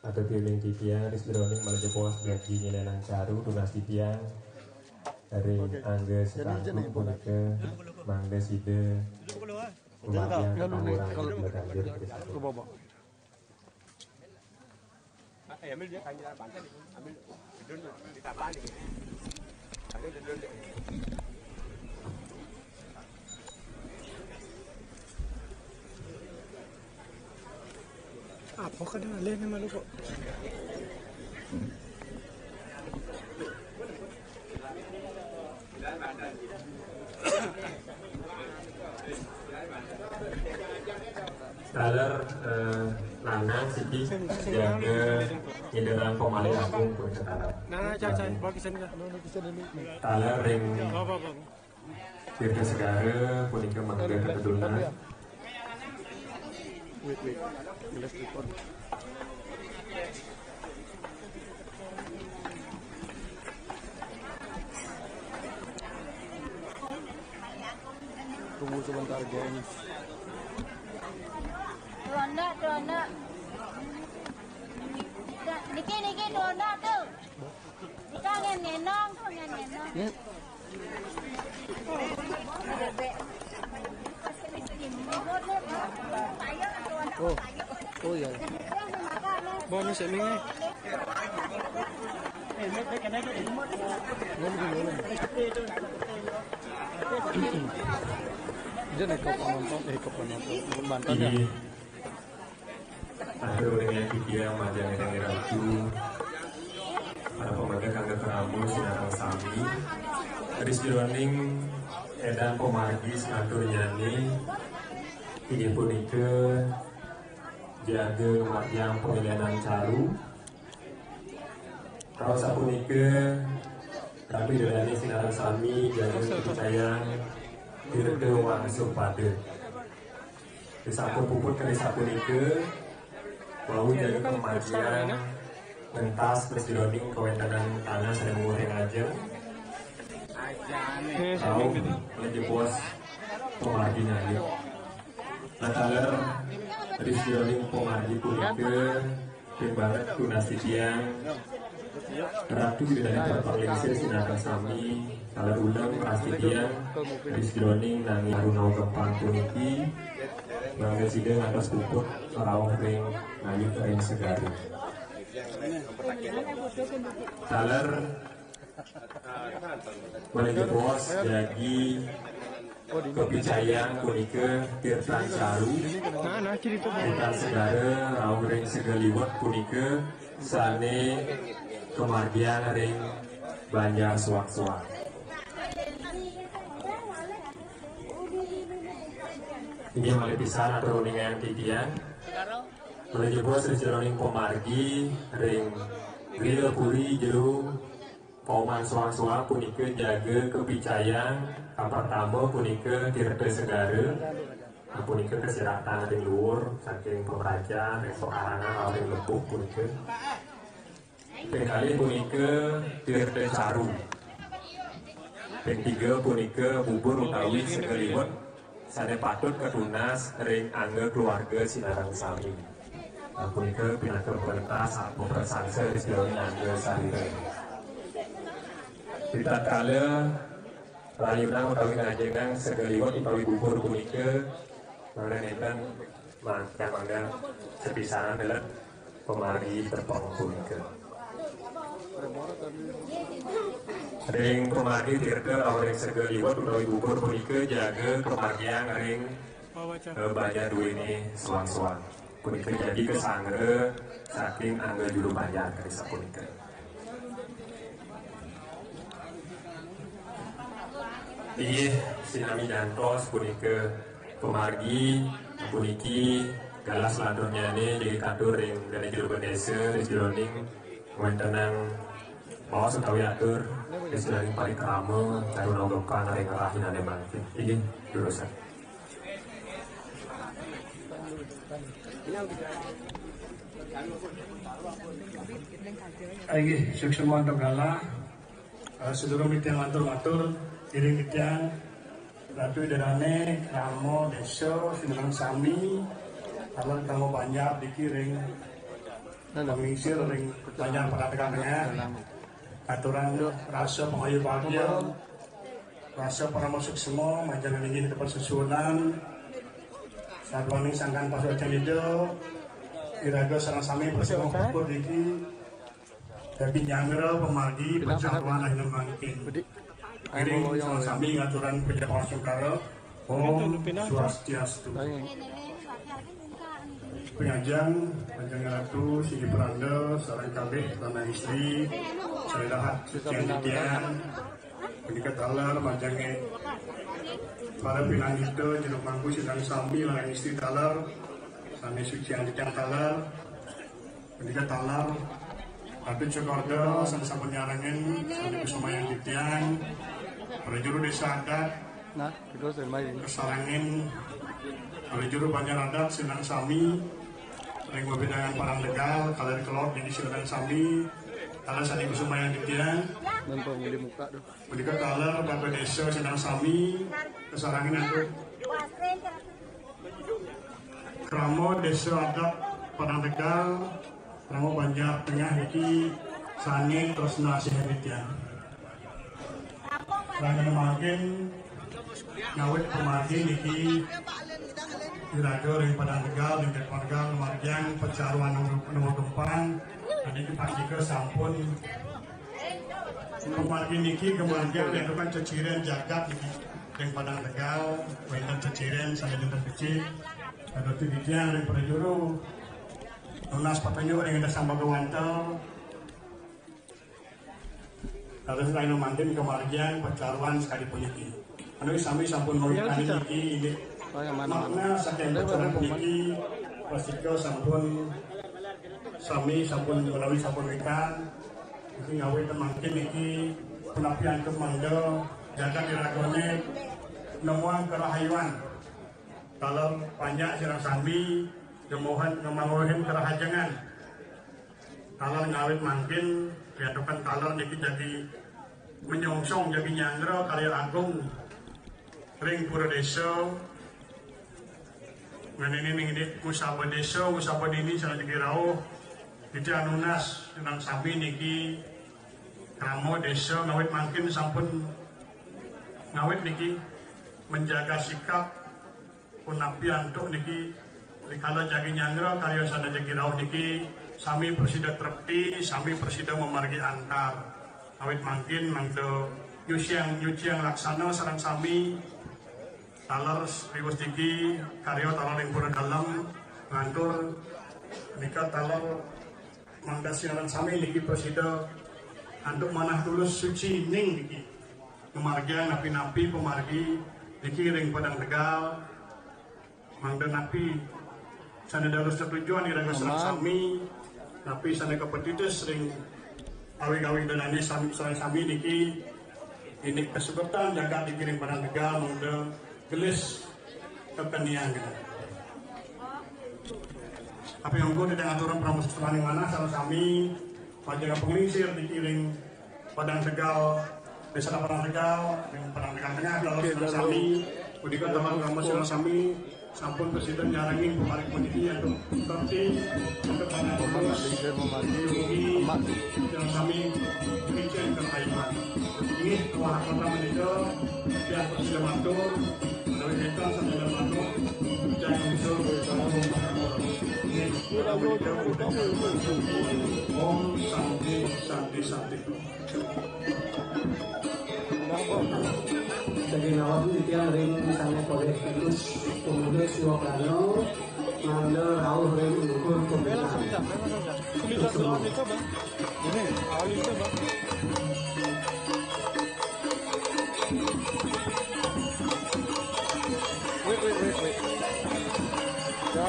atau tiling titiang risbironing malaja bos gaji nyelenang caru donasi tiang dari angge sekangkung punika mangga side umatnya tawuran berganjur kristal. Ambil dia kayu pantai, ambil dulu di tapan ini. Ada dulu. Apa kadang alih nama lu kok? Taler lanang siki jaga hindaran pemalih agung pun sekarang. Nah, cai, bawa ke sini. Taler ring Tirta Segara punika mangga keturunan. Wait. Let's record. Tunggu sebentar guys. Ronda. Niki ronda tuh. Kita ngenong. Oh ya. Bawa ni ni. Dia nak kau penonton, bantuan ya. Ada orang yang kikir majang yang ratu, para pemegang kangge keramu sinarang sami, Aris Dirwaning edan pemargi senatur nyanyi, ini punika jaga majang pemilihan caru. Kalau sapunika kami dirani sinarang sami jaga kepercayaan dirke wangsuh pada. Disapun puput kali sapunika bau jaga kemajuan mentas presidoning kewenangan tanah sedang goreng aja tahu menjebos pemarginya ya nataler presidoning pemargi punike timbangan tunasi tiang ratu dari perpalingsir sinarang sami taler ulang pasti tiang presidoning nangi harunau gempang puniki bangga sidang atas puput rawang ring ngayu ring segari taler boleh bos jadi kepercayaan punike tirtan caru tirtan segara rawang ring segaliwat punike sane kemargian ring banjar suak-suak. Ini malih pisan atau runingan titian Menjebol sejeroning pemargi ring griya puri jero pauman soang-soang punika jaga kepicayang pertama punika tirta segara punika kesiratan ring luhur saking pemeraja esok arangan ring lepuk punika pengkali punika tirta caru peng tiga punika bubur utawi segaliwet sane patut ketunas ring angga keluarga Sinarang Sami. Punika pinaka pentas atau persangsa di sejauh angga sarira. Kita kala layunan utawi ngajengan segaliwat utawi bubur punika mengenai mangga sepisanan adalah pemari terpong punika. Ring pemari tirta awring segaliwat utawi bubur punika jaga kemargian ring banyak duwe ini suang-suang. Punika jadi kesangre saking angga juru bayar karisa punika. Iya, sinami jantos punika pemargi puniki galas landurnya ini jadi katur yang dari juru desa jeroning wentenang bawa sutawi atur dari paling kerama cari nogokan ring rahinan yang mangkin. Iya, jurusan. Aigi suksema gala seluruh mitian matur iring mitian ratu derane ramo deso Sinarang Sami kalau kamu banyak dikiring pengisir ring banyak perhatiannya aturan rasa pengayu bahagia rasa para masuk semua majalah ini dapat susunan saat kami sangkan pas wajan itu iraga Sinarang Sami bersama kumpul diki tapi nyangera pemargi percaruan lahir mangkin iring Sinarang Sami ngaturan pejabat sungkara Om Swastiastu pengajian panjang ratu Sigi Peranda sarang kabeh tanah istri seredahat sucian didian pendikat talar panjangnya para pinangito jeruk mangku Sinarang Sami larang istri talar sani sucian didian talar pendikat talar tapi cokordo sama-sama nyarangin sani kesumayan didian para juru desa adat kesarangin para juru banyak adat Sinarang Sami ring bebedangan parang legal kalau kelot di Sinarang Sami kalau sani kesumayan didian pendikat talar bapak desa Sinarang Sami kesarangin untuk kramo desa adat parang legal kramo banjar tengah iki sani terus nasi didian rangan makin ngawet pemargi niki diraga ring padang tegal ring keluarga kemargian percaruan nomor depan tadi dipastikan sampun pemargi niki kemargian yang kan ceciren jagat niki ring padang tegal wenten ceciren sampai dinten kecil ada tidian ring perjuru lunas patenyo ring ada sambal gawantel harus lain mantin kemargian percaruan sekali puniki anu sami sampun mawitani niki makna saking percaruan niki pasika sampun sami sampun menawi sampun wikan iki ngawe temangkin niki penapian kemangga jaga diragone nemuan kerahayuan kalau banyak Sinarang Sami gemohan ngemangohin kerahajangan kalau ngawit mangkin diadukan kalau niki jadi menyongsong jadi nyangro karya agung ring pura desa ini usaba desa usaba dini salah dikirau itu anunas Sinarang Sami niki kramo desa ngawit mangkin sampun ngawit niki menjaga sikap punapian untuk niki kalau jadi nyangro karya salah dikirau niki sami persida terpti sami persida memargi antar awit mangkin mangdo nyuciang laksana Sinarang Sami talar riwas tinggi karya talar yang pura dalam ngantur nikah talar mangda Sinarang Sami niki persida untuk manah tulus suci ning niki pemargian napi-napi pemargi niki ring padang tegal mangda napi sana darus tujuan iraga serang sami tapi sana kompetitif sering awi-awi dan ini sami niki ini kesempatan jaga dikirim barang tegal mode gelis kepenian gitu. Apa yang gue tidak aturan pramusim setelah mana salah sami pajak pengelisir dikirim padang tegal desa padang tegal yang padang tegal tengah lalu sami kudikan teman kamu salah sami sampun presiden nyarangin kemarin kondisi untuk seperti untuk tanah terus diungi yang kami bikin ke Taiwan ini wah kota manajer yang presiden matur dari kita sampai matur jangan usul ini Om Santi jadi nawab itu yang ring misalnya oleh terus kemudian siwa plano ngambil rawuh ring ukur kemudian ini awal itu bang wait ya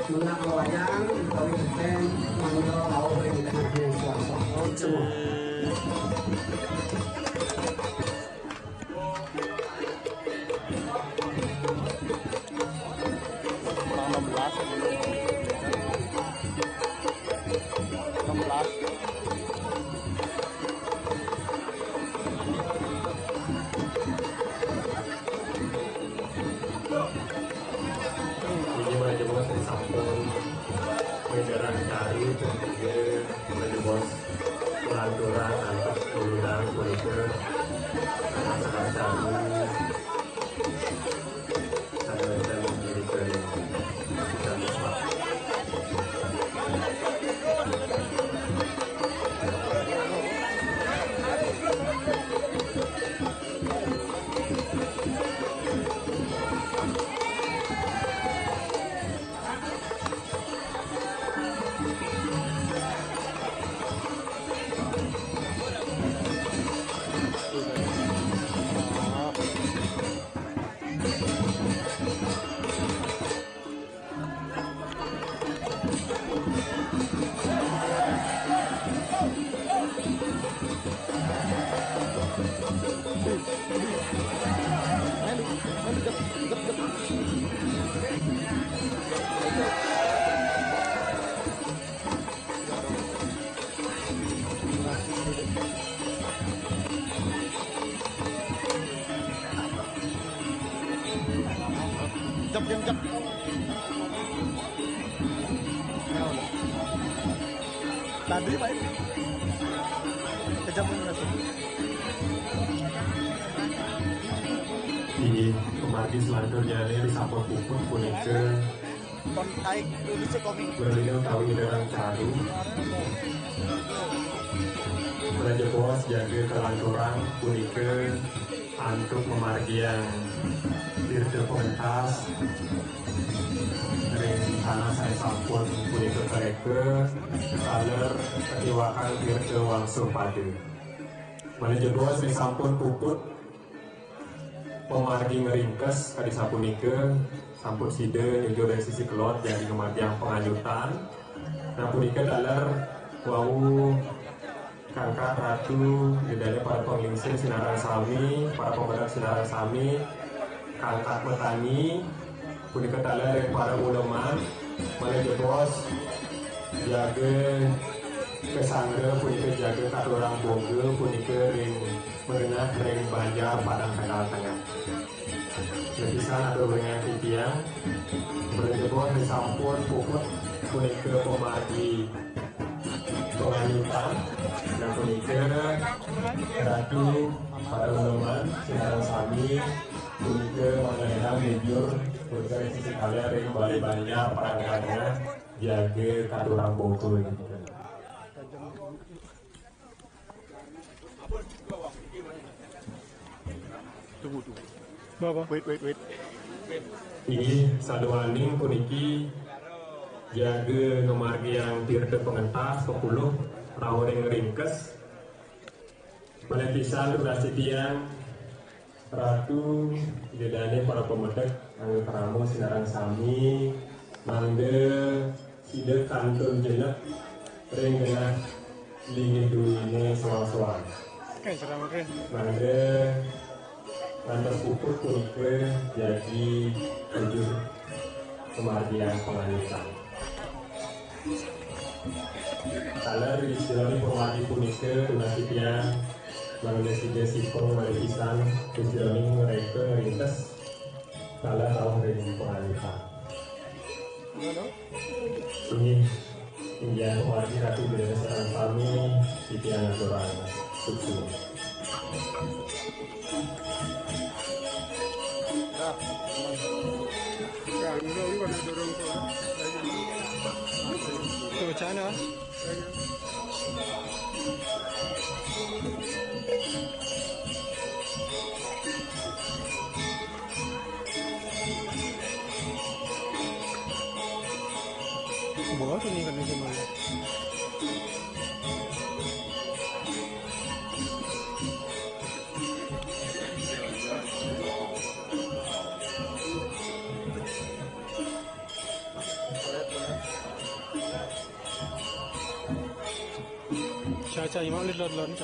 menak wayang utawi geten mangga rawuh ing tengah swasta semua Jalan cari kemudian menjebos pelanturan antar undang mereka sangat cari ada yang memberikan tadi Pak kejam di kemarin selanjutnya ini sapor pupuk punike berlindung kawin dengan caru Raja Bos jaga kelanturan punike antuk pemargian Tirta pengentas ring tanah saya sampun punika mereka kaler ketiwakan tirta langsung pada mana jadwal saya sampun puput pemargi ngeringkes kadi sapunika sampun sida nyujo dari sisi kelot jadi kematian penganyutan nah punika kaler wau Kakak Ratu, dedanya para penglingsir Sinaran Sami, para pemedak Sinaran Sami, Kakak Petani, punika taler yang para ulama, mana jebos, jaga kesangga, punika jaga katurang boga, punika ring menengah ring banjar padang tengah. Lepisan atau dengan titiang, berjebos disampun puput, punika pemargi penganyutan dan punika Ratu para ulama Sinaran Sami punika mengenai jujur punika sisi kalian dari kembali banyak perangkatnya jaga katurang bongkul gitu. Tunggu. Bapak, wait. Ini saduaning puniki jaga nomor yang tirta pengentas 10 rawering ringkes penepisan durasi tiang Ratu dedane para pemedak angge keramo Sinaran Sami mangde sida kantun jenek ring genah lingi duine soal-soal mangde lantas puput punika jadi tujuh kemargian penganyutan kaler istilahnya pemargi punika donasi tiang Manusia sipong marisan istilahnya mereka rintas kaler tahun dari pengalihan ini Indian pemargi Ratu Bidana Sinaran Sami di tiang aturan sukses. Itu bacaan bawa tuh nih kan itu malah. Caca, imam lihat nih.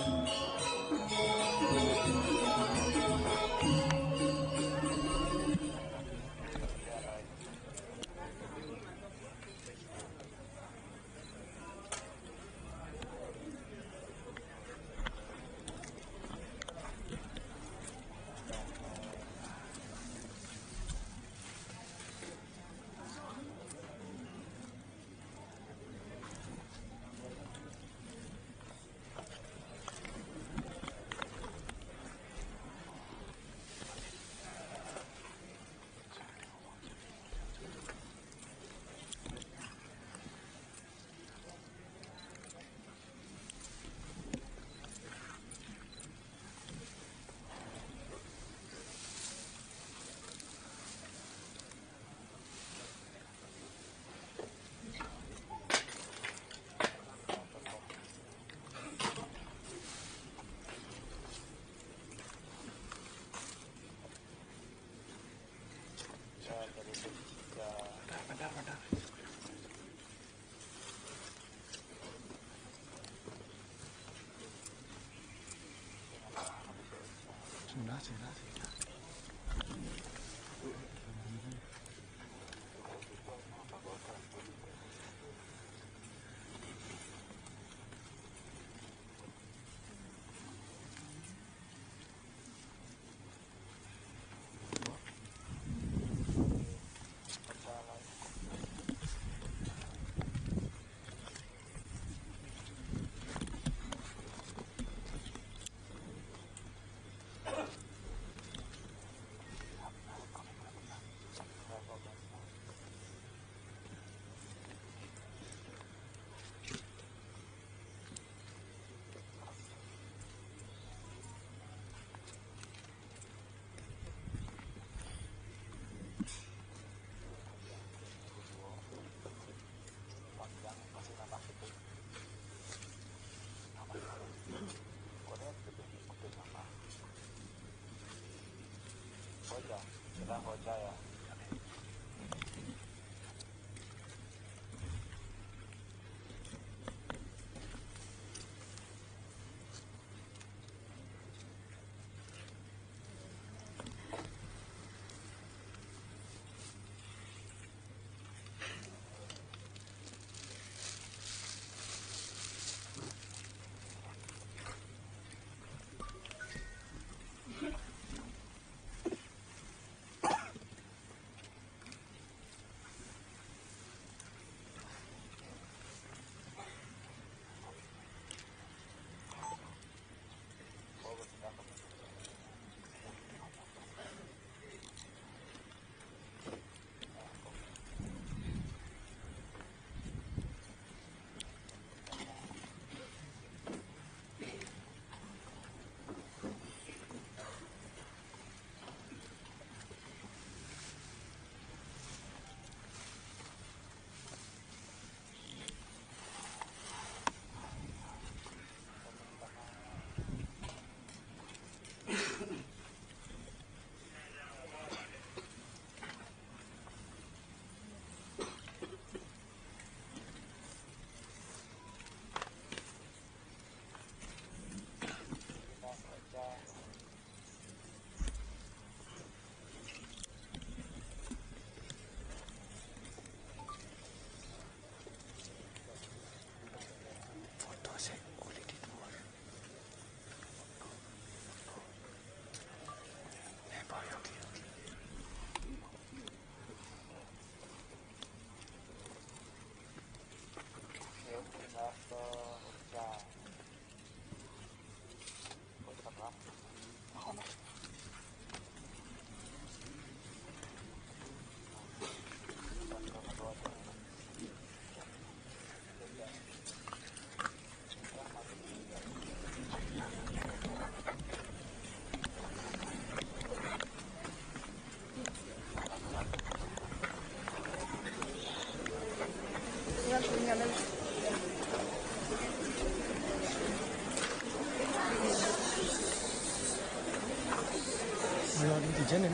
Hujan ya,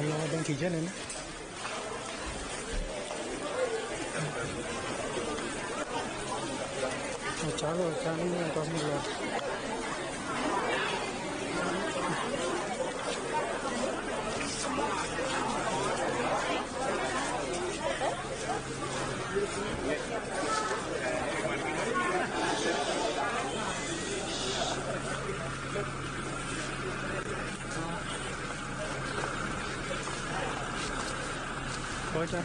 malah ada yang hujan ya. Chalo, ini yang kau mulai. Bocah.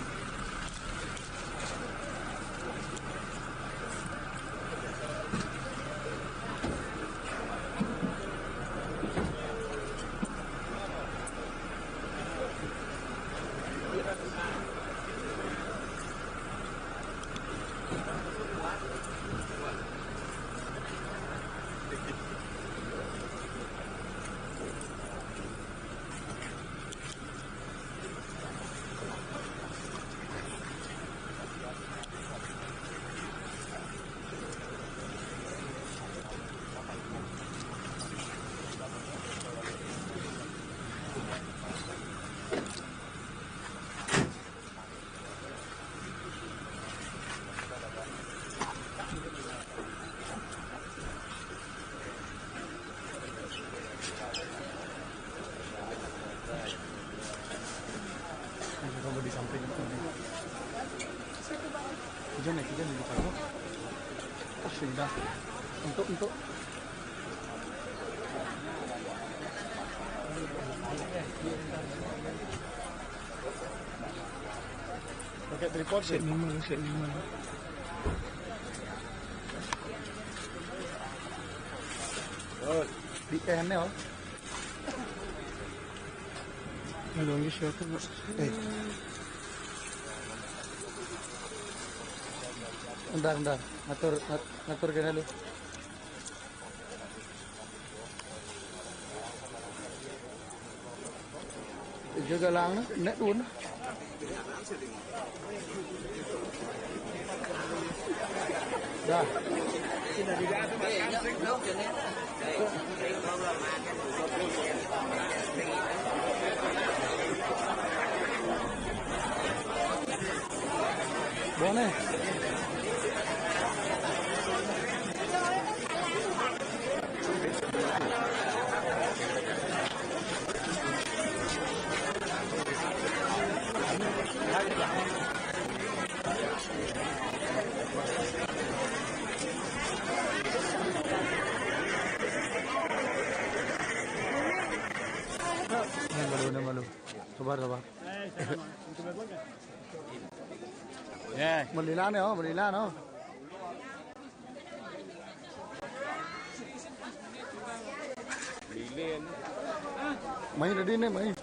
Kamu di samping hujan di sana. Sudah untuk pakai tripod set 5 oh di NL Nalungi siya ito. Andar. Ngatur ka na lo. Jaga lang na. Net un. Dah. Boleh. Malu. Sabar. Melila nih, melila no. Lilin. Main tadi nih, main.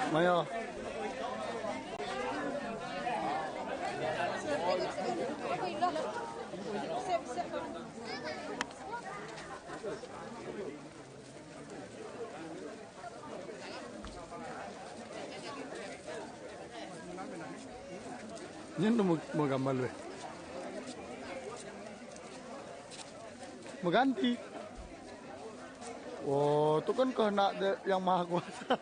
Mayo. Yan mau gambar lu. Mau ganti. Oh, itu kan kehendak yang maha kuasa.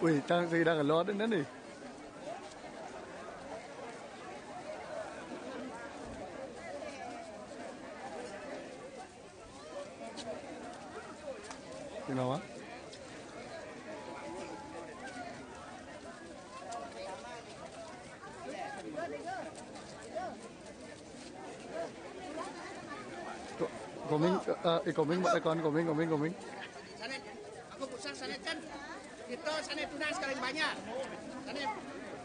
Wih, trang gì đang ở lo đến đấy. Thế nào á? Của mình con của mình. Aku pusat sana kan. Kita sana tunas paling banyak. Sana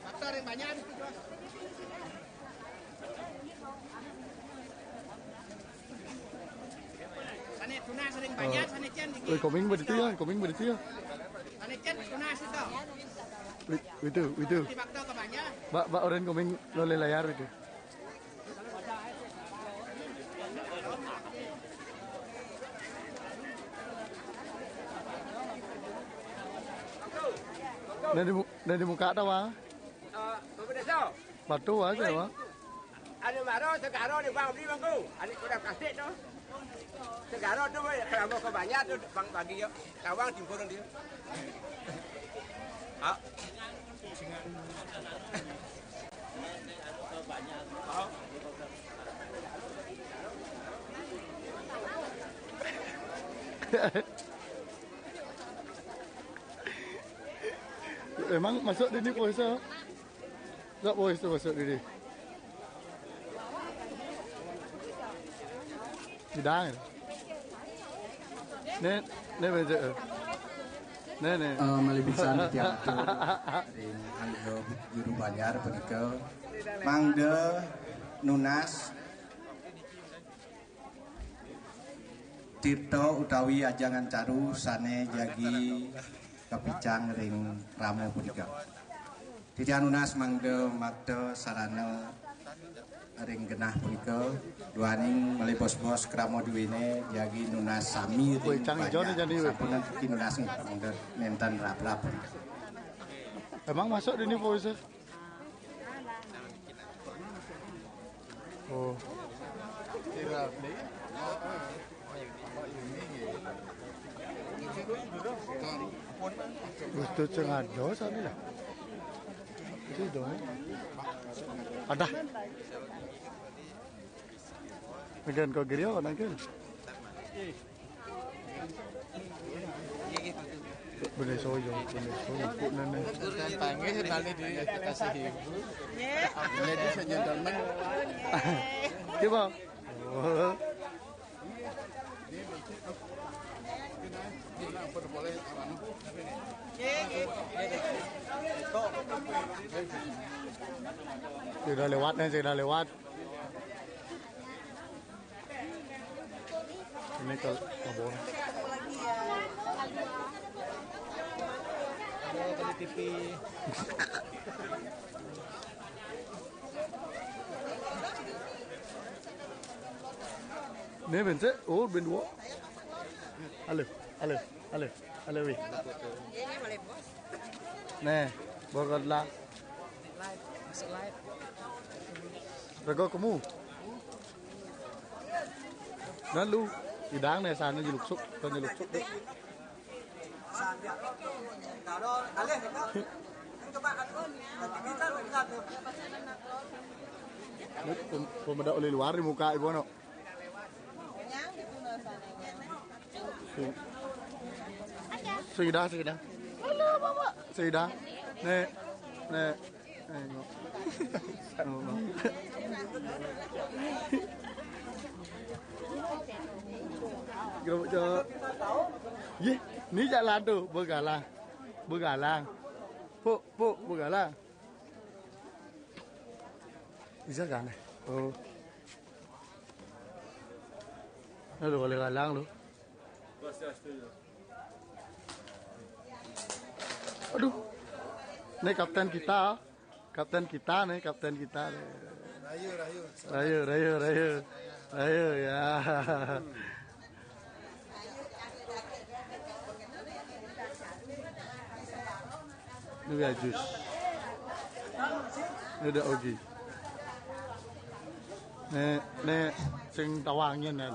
faktor yang banyak. Sana tunas sering banyak, sana kan. Của mình berdiri ya. Sana kan tunas itu. Itu. Di faktor kebanyak. Mbak orang của mình lo lên layar itu. Dari muka tau ah? Batu aja wah. Ada maro segaro di bang beli bangku. Ada udah kasih tu. Segaro tu kalau mau kebanyak tu bang bagi yo. Kawang timpur dia. Ah. Emang masuk di voice ah? Tak voice tu masuk di. Tidak. Ne beje. Ne. Melibisan tiap ring Anggo Juru Banyar begitu. Mangde Nunas Tirto utawi ajangan caru sane jagi kepicang ring Ramo punika. Titian Nunas mangde makde sarana ring genah punika duaning meli bos-bos kramo duwene jagi Nunas sami ring sampun iki Nunas mangde nenten rap-rap. Emang masuk di voice? Oh. Itu cengado sana lah. Itu dong. Ada. Megan kau gerio kan kan? Boleh soyo. Nene. Tangi sekali dikasih ibu. Ladies and gentlemen. Coba. Sudah lewat. Ini ke kabur. Kali TV. Nih bencet, oh ben dua. Halo, halo, halo, halo wih. Nih, baru lah. Rego kamu. Nan lu, idang nih sana juluk suk, kan juluk suk deh. Pemuda oleh luar di muka ibu no. Sudah. Halo mama. Sudah. Nek. Gak cok. Ye, ni jalan tu begalang. Pu, begalang. Bisa kan? Oh. Lu boleh galang lu. Aduh. Ini kapten kita nih. Rayu ya. Ini ya jus. Ini ada Ogi. Nih sing tawangin ya.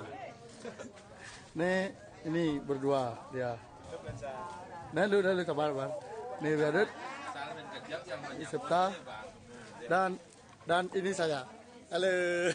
Nih ini berdua dia. Nah lu sabar. Nih Badut. Ini Septa dan ini saya. Halo.